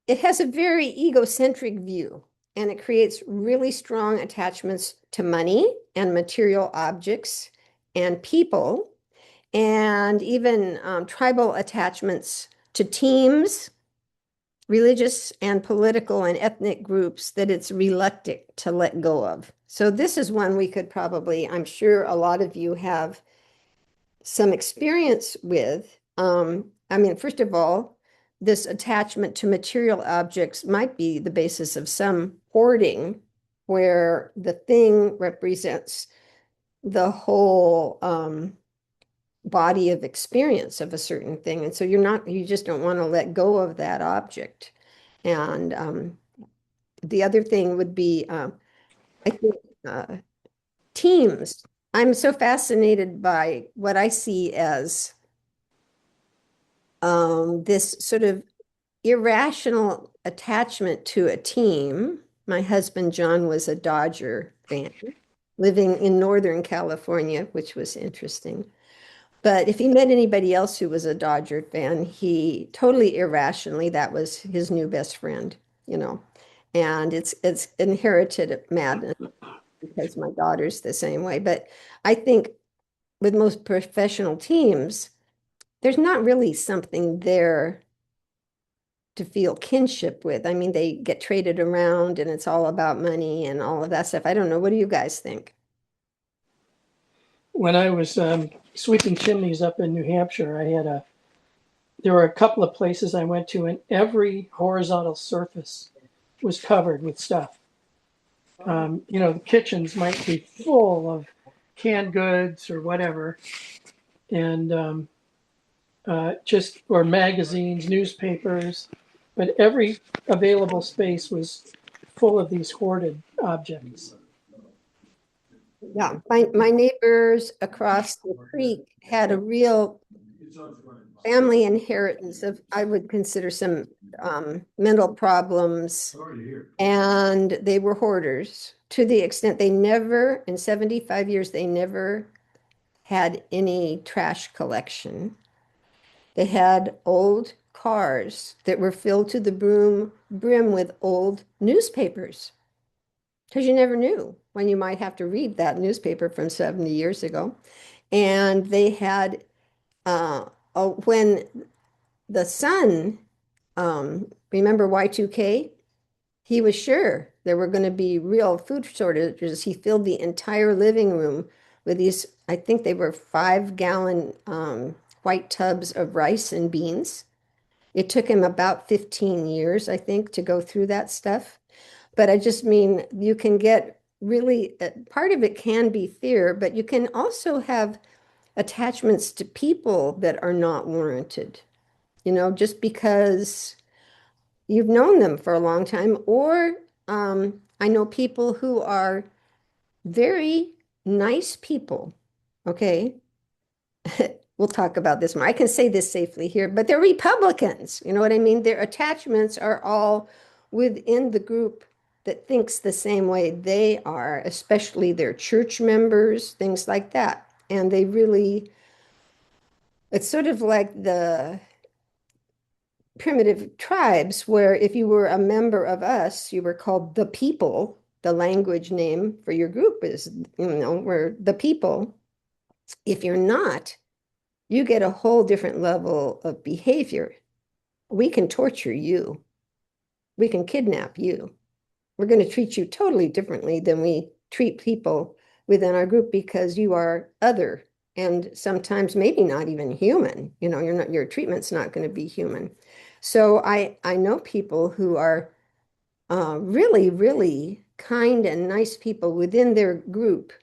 it has a very egocentric view, and it creates really strong attachments to money and material objects and people, and even tribal attachments to teams, religious and political and ethnic groups that it's reluctant to let go of. So this is one we could probably, I'm sure a lot of you have some experience with. I mean, first of all, this attachment to material objects might be the basis of some hoarding, where the thing represents the whole body of experience of a certain thing. And so you just don't want to let go of that object. And the other thing would be, I think, uh, teams. I'm so fascinated by what I see as this sort of irrational attachment to a team. My husband, John, was a Dodger fan, living in Northern California, which was interesting. But if he met anybody else who was a Dodger fan, he totally irrationally, that was his new best friend, you know. And it's inherited madness because my daughter's the same way. But I think with most professional teams, there's not really something there to feel kinship with. I mean, they get traded around and it's all about money and all of that stuff. I don't know. What do you guys think? When I was sweeping chimneys up in New Hampshire, there were a couple of places I went to, and every horizontal surface was covered with stuff. You know, the kitchens might be full of canned goods or whatever, and or magazines, neighspapers, but every available space was full of these hoarded objects. Yeah, my neighbors across the creek had a real family inheritance of, I would consider some mental problems, and they were hoarders to the extent they never, in 75 years, they never had any trash collection. They had old cars that were filled to the brim with old newspapers, because you never knew when you might have to read that newspaper from 70 years ago. And they had, when the son, remember Y2K? He was sure there were going to be real food shortages. He filled the entire living room with these, I think they were 5-gallon white tubs of rice and beans. It took him about 15 years, I think, to go through that stuff. But I just mean, you can get really, part of it can be fear, but you can also have attachments to people that are not warranted, you know, just because you've known them for a long time. Or I know people who are very nice people. Okay. We'll talk about this more. I can say this safely here, but they're Republicans. You know what I mean? Their attachments are all within the group that thinks the same way they are, especially their church members, things like that. And they really, it's sort of like the primitive tribes, where if you were a member of us, you were called the people. The language name for your group is, you know, we're the people. If you're not, you get a whole different level of behavior. We can torture you. We can kidnap you. We're going to treat you totally differently than we treat people within our group, because you are other, and sometimes maybe not even human. You know, your treatment's not going to be human. So I know people who are really, really kind and nice people within their group,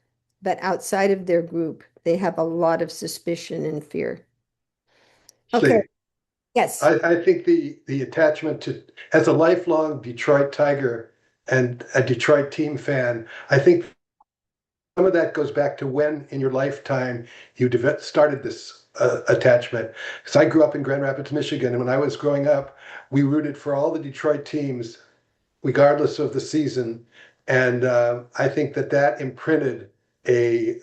but outside of their group, they have a lot of suspicion and fear. Okay. See, Yes. I think the attachment to, as a lifelong Detroit Tiger and a Detroit team fan. I think some of that goes back to when in your lifetime you started this attachment. Because I grew up in Grand Rapids, Michigan, and when I was growing up, we rooted for all the Detroit teams, regardless of the season. And I think that imprinted a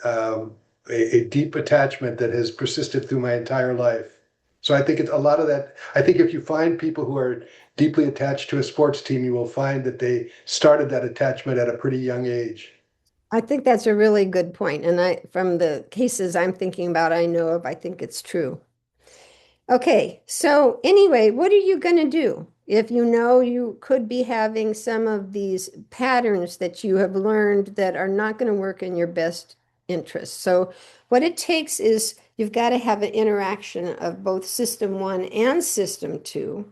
deep attachment that has persisted through my entire life. So I think it's a lot of that. I think if you find people who are deeply attached to a sports team, you will find that they started that attachment at a pretty young age. I think that's a really good point. And from the cases I'm thinking about, I know of, I think it's true. Okay, so anyway, what are you going to do if you know you could be having some of these patterns that you have learned that are not going to work in your best interest? So what it takes is you've got to have an interaction of both system 1 and system 2,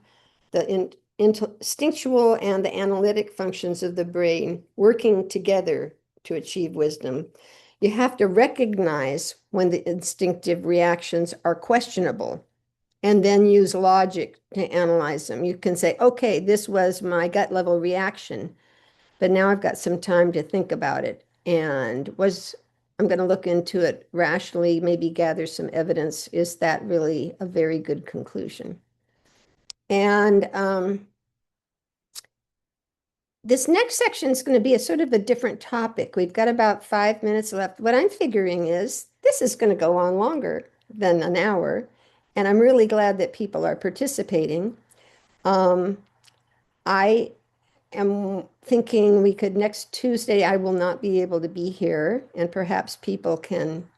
the instinctual and the analytic functions of the brain working together to achieve wisdom. You have to recognize when the instinctive reactions are questionable and then use logic to analyze them. You can say, okay, this was my gut level reaction, but now I've got some time to think about it. And I'm going to look into it rationally, maybe gather some evidence. Is that really a very good conclusion? And this next section is going to be a sort of a different topic. We've got about 5 minutes left. What I'm figuring is this is going to go on longer than an hour, and I'm really glad that people are participating. I am thinking we could next Tuesday, I will not be able to be here, and perhaps people can,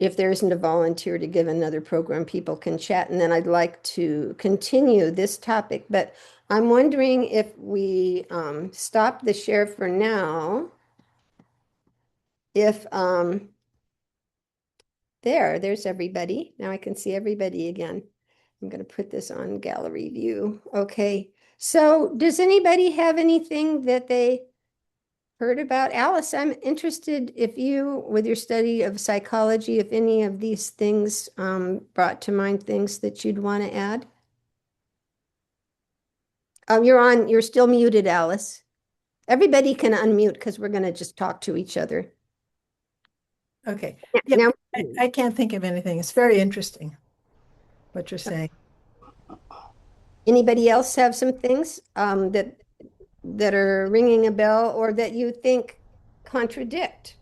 if there isn't a volunteer to give another program, people can chat, and then I'd like to continue this topic, but I'm wondering if we stop the share for now. If there's everybody. Now I can see everybody again. I'm going to put this on gallery view. Okay. So does anybody have anything that they heard about? Alice, I'm interested if you, with your study of psychology, if any of these things brought to mind things that you'd want to add. You're still muted, Alice. Everybody can unmute because we're going to just talk to each other. Okay. Now, I can't think of anything. It's very interesting what you're saying. anybody else have some things that are ringing a bell or that you think contradict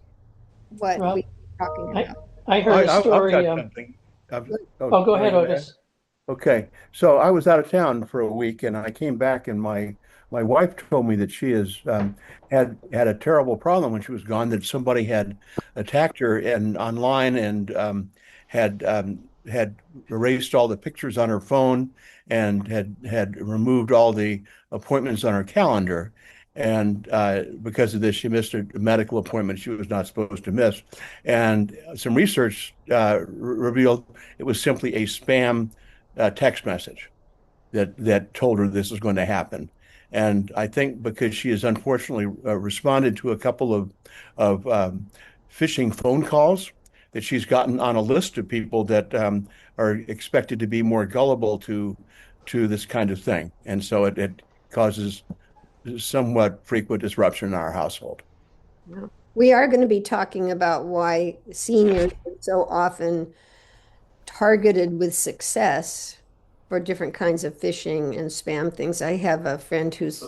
what Well, we're talking about? I heard a I've story. got something. Go ahead, sorry, Otis. Okay, so I was out of town for a week, and I came back, and my wife told me that she has had a terrible problem when she was gone. That somebody had attacked her and online and had erased all the pictures on her phone and had removed all the appointments on her calendar. And because of this, she missed a medical appointment she was not supposed to miss. And some research revealed it was simply a spam text message that told her this was going to happen. And I think because she has unfortunately responded to a couple of phishing phone calls, that she's gotten on a list of people that are expected to be more gullible to this kind of thing. And so it causes somewhat frequent disruption in our household. We are going to be talking about why seniors are so often targeted with success for different kinds of phishing and spam things. I have a friend who's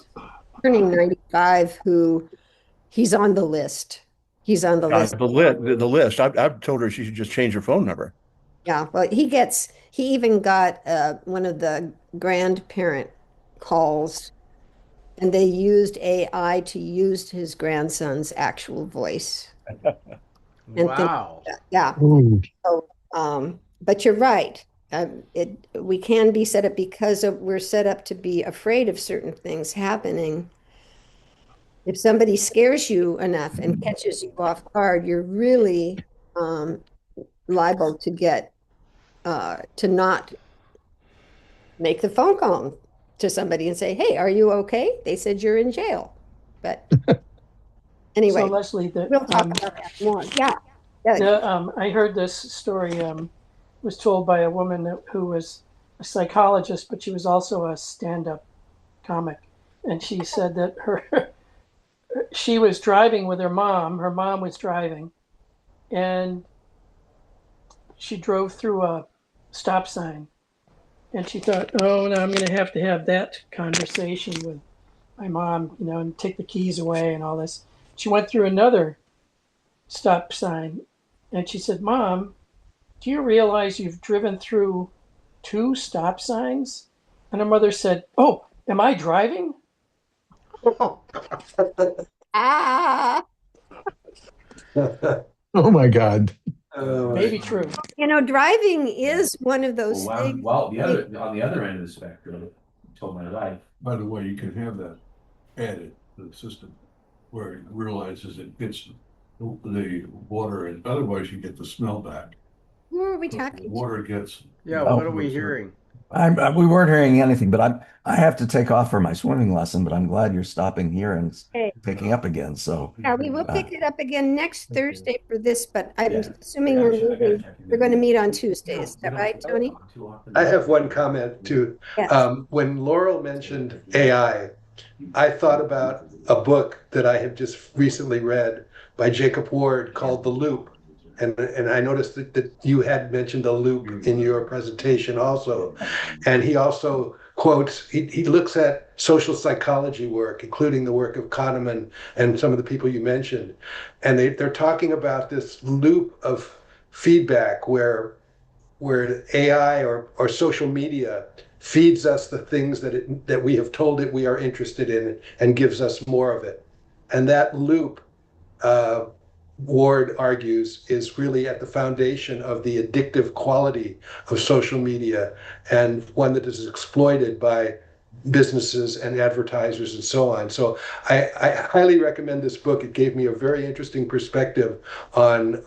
turning 95 who he's on the list. He's on the list. The list. I've told her she should just change her phone number. Yeah, well, he even got one of the grandparent calls, and they used AI to use his grandson's actual voice. And Wow. yeah. So, but you're right. We can be set up because we're set up to be afraid of certain things happening. If somebody scares you enough and catches you off guard, you're really liable to get to not make the phone call to somebody and say, "Hey, are you okay?" They said you're in jail. But anyway, So Leslie, we'll talk about that more. Yeah. I heard this story was told by a woman who was a psychologist, but she was also a stand-up comic. and she said that she was driving with her mom was driving, and she drove through a stop sign, and she thought, oh, now I'm going to have that conversation with my mom, and take the keys away and all this. She went through another stop sign, and she said, Mom, do you realize you've driven through 2 stop signs? And her mother said, oh, am I driving? Ah, Oh my God. Maybe true. driving is one of those Well, things. on the other end of the spectrum, I told my wife, By the way, you can have that added to the system where it realizes it gets the water, and otherwise you get the smell back. Who are we The talking to? water gets. Yeah, what are we hearing? We weren't hearing anything, but I have to take off for my swimming lesson, but I'm glad you're stopping here and Okay. picking up again. So Yeah, we will pick it up again next Thursday for this, but I'm Yeah. assuming we're going to meet on Tuesday. Is that right, Tony? I have one comment too. Yes. When Laurel mentioned AI, I thought about a book that I have just recently read by Jacob Ward called The Loop. And I noticed that you had mentioned the loop in your presentation also. And he also quotes, he looks at social psychology work, including the work of Kahneman and some of the people you mentioned. And they're talking about this loop of feedback where AI or social media feeds us the things that we have told it we are interested in and gives us more of it. And that loop, Ward argues, is really at the foundation of the addictive quality of social media, and one that is exploited by businesses and advertisers and so on. So I highly recommend this book. It gave me a very interesting perspective on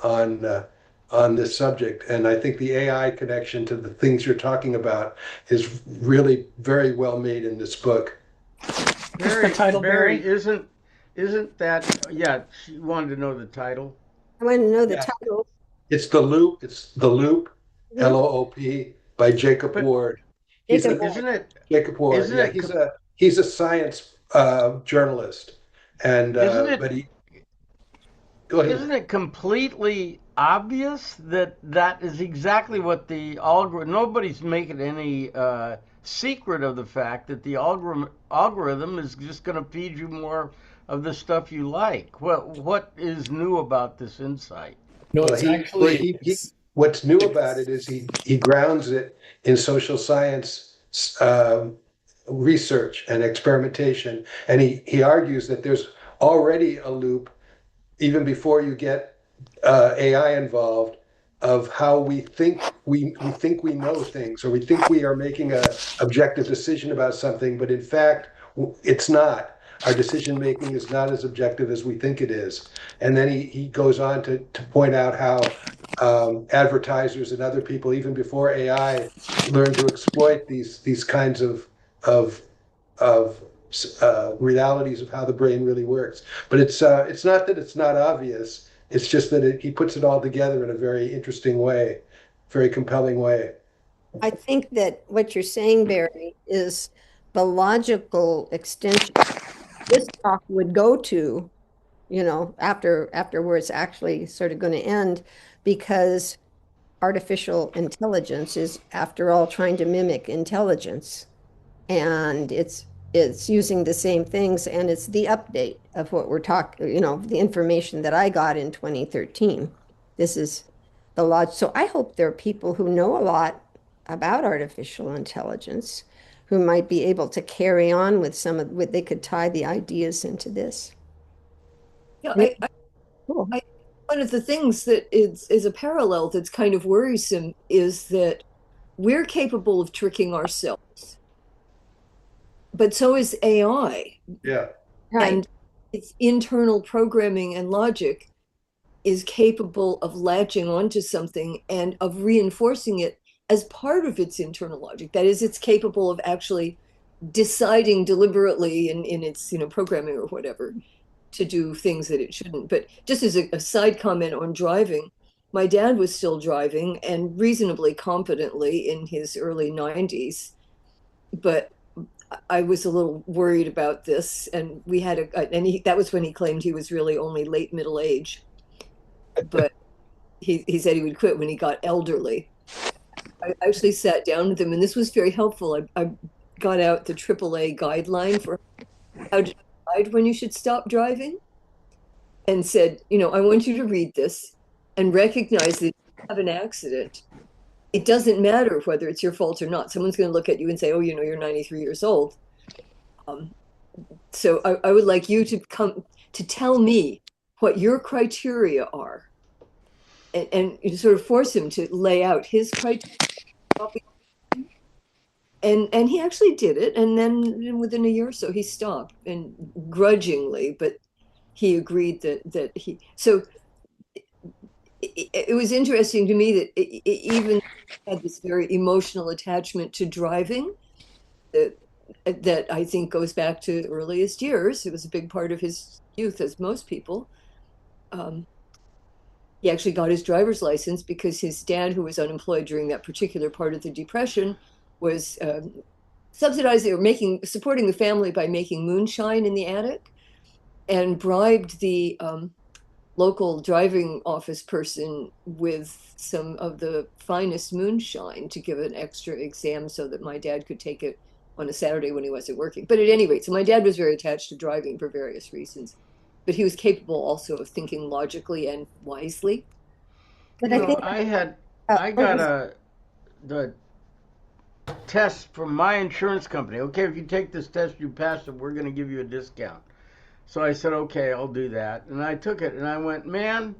this subject, and I think the AI connection to the things you're talking about is really very well made in this book. Barry, title, Barry, Barry? isn't that, yeah, she wanted to know the title. I want to know the Yeah. title. It's The Loop. It's The Loop, Loop, by Jacob But- Ward. Jacob He's Isn't it, Jacob Ward. Isn't Yeah, it he's a science journalist, and Isn't it- but he. Go ahead. isn't it completely obvious that that is exactly what the algorithm, nobody's making any secret of the fact that the algorithm is just going to feed you more of the stuff you like. What is new about this insight? No, Well, it's he- actually what's new about it is he grounds it in social science research and experimentation, and he argues that there's already a loop even before you get AI involved, of how we think we know things, or we think we are making a objective decision about something, but in fact it's not. Our decision making is not as objective as we think it is. And then he goes on to point out how advertisers and other people, even before AI, learn to exploit these kinds of realities of how the brain really works. But it's not that it's not obvious. It's just that he puts it all together in a very interesting way, very compelling way. I think that what you're saying, Barry, is the logical extension this talk would go to, after where it's actually sort of going to end, because artificial intelligence is, after all, trying to mimic intelligence, and it's using the same things, and it's the update of what we're talking, the information that I got in 2013. This is the lodge. So I hope there are people who know a lot about artificial intelligence who might be able to carry on with some of what they could tie the ideas into this. Yeah, Cool. one of the things that is a parallel that's kind of worrisome is that we're capable of tricking ourselves, but so is AI. Yeah. Right. And its internal programming and logic is capable of latching onto something and of reinforcing it as part of its internal logic. That is, it's capable of actually deciding deliberately in its programming or whatever to do things that it shouldn't. But just as a side comment on driving, my dad was still driving, and reasonably competently, in his early 90s. But I was a little worried about this, and we had that was when he claimed he was really only late middle age, but he said he would quit when he got elderly. I actually sat down with him, and this was very helpful. I got out the AAA guideline for how to decide when you should stop driving, and said, I want you to read this and recognize that if you have an accident, it doesn't matter whether it's your fault or not. Someone's going to look at you and say, oh, you're 93 years old. So I would like you to come to tell me what your criteria are, and you sort of force him to lay out his criteria. And he actually did it. And then within a year or so, he stopped, and grudgingly, but he agreed that he, so it was interesting to me that it even had this very emotional attachment to driving that I think goes back to the earliest years. It was a big part of his youth, as most people. He actually got his driver's license because his dad, who was unemployed during that particular part of the Depression, was subsidizing or supporting the family by making moonshine in the attic, and bribed the local driving office person with some of the finest moonshine to give an extra exam so that my dad could take it on a Saturday when he wasn't working. But at any rate, so my dad was very attached to driving for various reasons, but he was capable also of thinking logically and wisely. But I think I got the test from my insurance company. Okay, if you take this test, you pass it, we're going to give you a discount. So I said, okay, I'll do that. And I took it, and I went, man,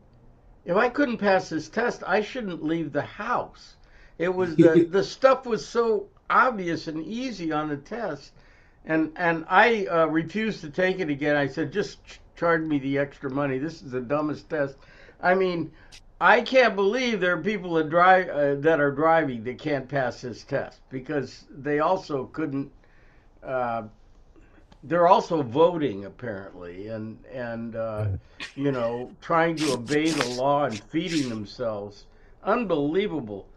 if I couldn't pass this test, I shouldn't leave the house. It was the stuff was so obvious and easy on the test. And I refused to take it again. I said, just charge me the extra money. This is the dumbest test. I mean, I can't believe there are people that that are driving that can't pass this test, because they also couldn't. They're also voting apparently, and trying to obey the law and feeding themselves. Unbelievable.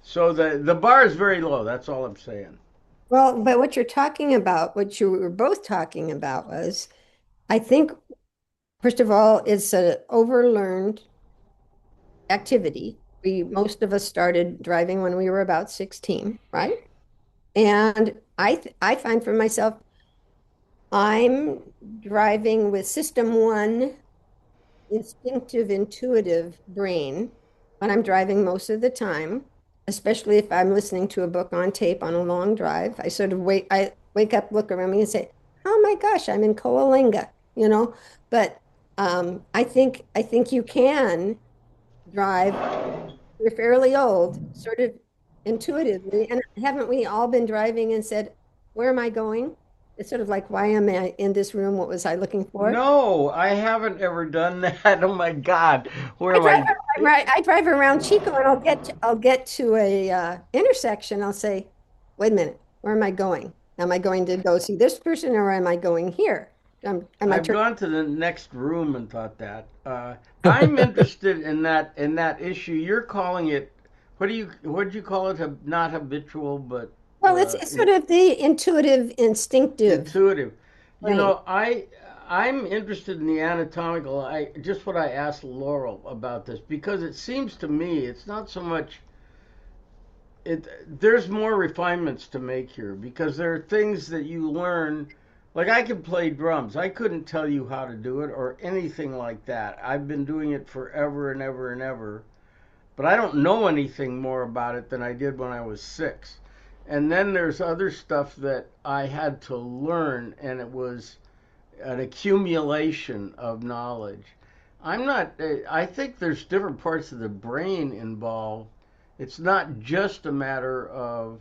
So the bar is very low. That's all I'm saying. Well, but what you're talking about, what you were both talking about was, I think, first of all, it's an overlearned activity. Most of us started driving when we were about 16, right? And I find for myself, I'm driving with system one, instinctive, intuitive brain when I'm driving most of the time, especially if I'm listening to a book on tape on a long drive. I sort of wake up, look around me and say, oh my gosh, I'm in Coalinga, But I think you can drive, you're fairly old, sort of intuitively. And haven't we all been driving and said, where am I going? It's sort of like, why am I in this room? What was I looking for? No, I haven't ever done that. Oh my God, where am I? I drive around Chico, and I'll get to a intersection. I'll say, wait a minute, where am I going? Am I going to go see this person, or am I going here? I've gone to the next room and thought that. I'm interested in that issue. You're calling it, what did you call it? Not habitual, but well, it's sort of the intuitive, instinctive. Intuitive. Right. I'm interested in the anatomical. Just what I asked Laurel about this, because it seems to me it's not so much. There's more refinements to make here, because there are things that you learn. Like, I can play drums. I couldn't tell you how to do it or anything like that. I've been doing it forever and ever and ever, but I don't know anything more about it than I did when I was 6. And then there's other stuff that I had to learn, and it was an accumulation of knowledge. I think there's different parts of the brain involved. It's not just a matter of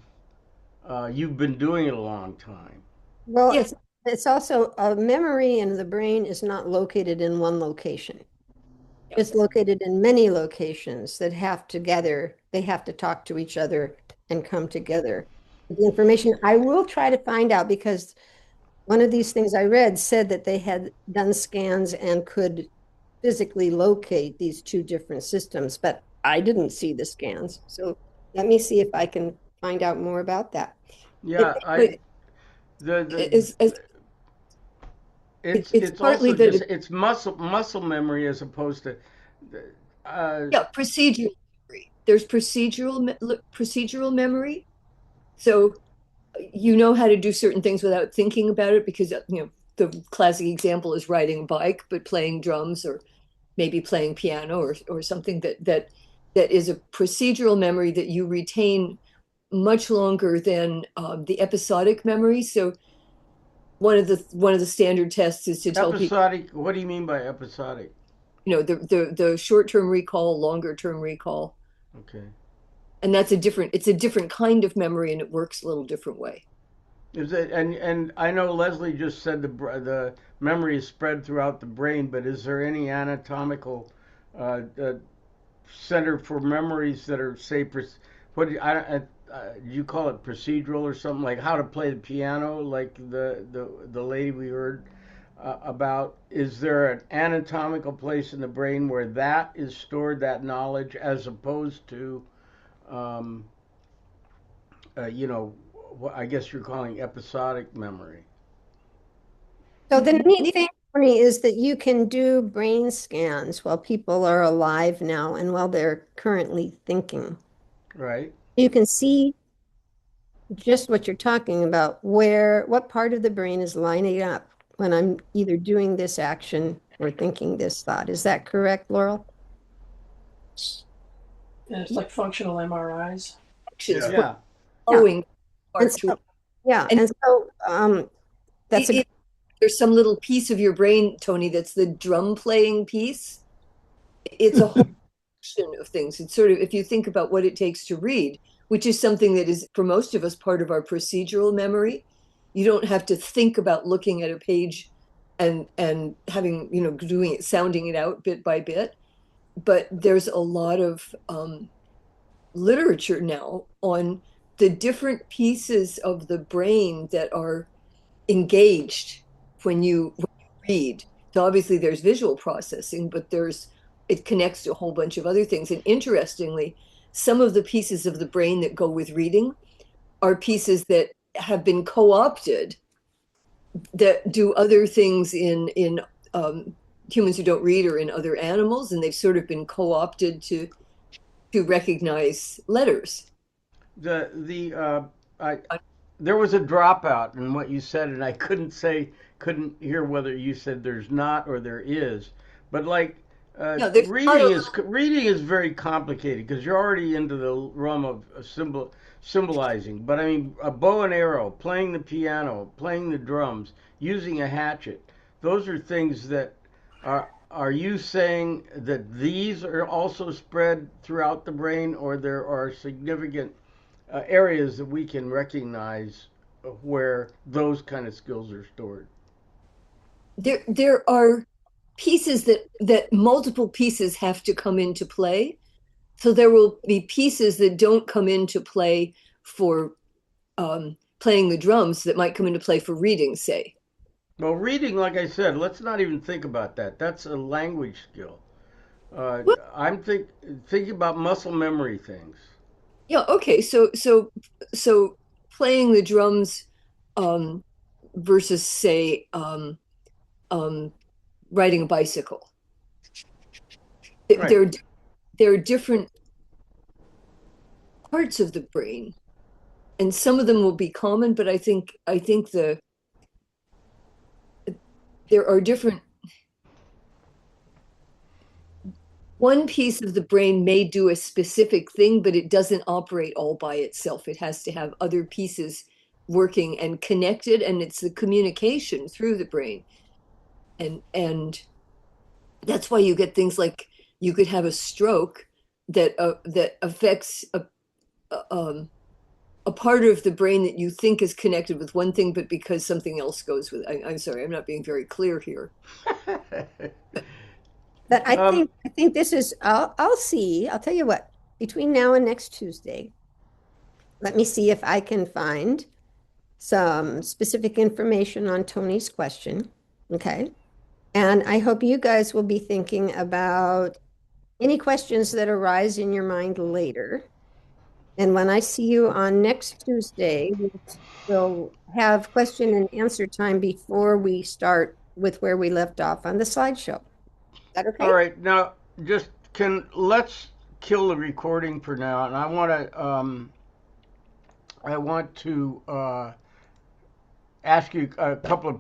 you've been doing it a long time. Well, yes. It's also a memory in the brain is not located in one location. It's located in many locations that have together. They have to talk to each other and come together. The information I will try to find out, because one of these things I read said that they had done scans and could physically locate these two different systems, but I didn't see the scans. So let me see if I can find out more about that. Yeah, The As it's it's partly also that just it's muscle memory as opposed to uh, yeah, procedural memory. There's procedural memory. So you know how to do certain things without thinking about it because the classic example is riding a bike, but playing drums or maybe playing piano or something that is a procedural memory that you retain much longer than the episodic memory. So one of the standard tests is to tell people, episodic. What do you mean by episodic? the short-term recall, longer-term recall, Okay. and it's a different kind of memory, and it works a little different way. Is it and I know Leslie just said the memory is spread throughout the brain, but is there any anatomical center for memories that are say what do you call it, procedural or something, like how to play the piano, like the lady we heard about? Is there an anatomical place in the brain where that is stored, that knowledge, as opposed to um, you know, what I guess you're calling episodic memory? So the neat thing, Tony, is that you can do brain scans while people are alive now and while they're currently thinking. Right. You can see just what you're talking about, what part of the brain is lining up when I'm either doing this action or thinking this thought. Is that correct, Laurel? And it's like functional MRIs. Actions Yeah. flowing And part to so, yeah, And and so that's a there's some little piece of your brain, Tony, that's the drum playing piece. It's a whole collection of things. It's sort of, if you think about what it takes to read, which is something that is for most of us part of our procedural memory. You don't have to think about looking at a page and having, doing it, sounding it out bit by bit. But there's a lot of literature now on the different pieces of the brain that are engaged when you read. So obviously there's visual processing, but it connects to a whole bunch of other things. And interestingly, some of the pieces of the brain that go with reading are pieces that have been co-opted that do other things in humans who don't read or in other animals, and they've sort of been co-opted to recognize letters. There was a dropout in what you said, and I couldn't hear whether you said there's not or there is. But like No, there's reading is very complicated because you're already into the realm of symbolizing. But I mean, a bow and arrow, playing the piano, playing the drums, using a hatchet. Those are things that are. Are you saying that these are also spread throughout the brain, or there are significant areas that we can recognize where those kind of skills are stored? There are pieces that multiple pieces have to come into play. So there will be pieces that don't come into play for playing the drums that might come into play for reading, say. Well, reading, like I said, let's not even think about that. That's a language skill. I'm thinking about muscle memory things. Yeah, okay. So playing the drums versus say riding a bicycle. Right. There are different parts of the brain, and some of them will be common, but I think there are different. One piece of the brain may do a specific thing, but it doesn't operate all by itself. It has to have other pieces working and connected, and it's the communication through the brain. And that's why you get things like you could have a stroke that affects a part of the brain that you think is connected with one thing, but because something else goes with it. I'm sorry, I'm not being very clear here. But I think this is, I'll see, I'll tell you what, between now and next Tuesday, let me see if I can find some specific information on Tony's question. Okay. And I hope you guys will be thinking about any questions that arise in your mind later. And when I see you on next Tuesday, we'll have question and answer time before we start with where we left off on the slideshow. Is that okay? All right, now just let's kill the recording for now, and I want to ask you a couple of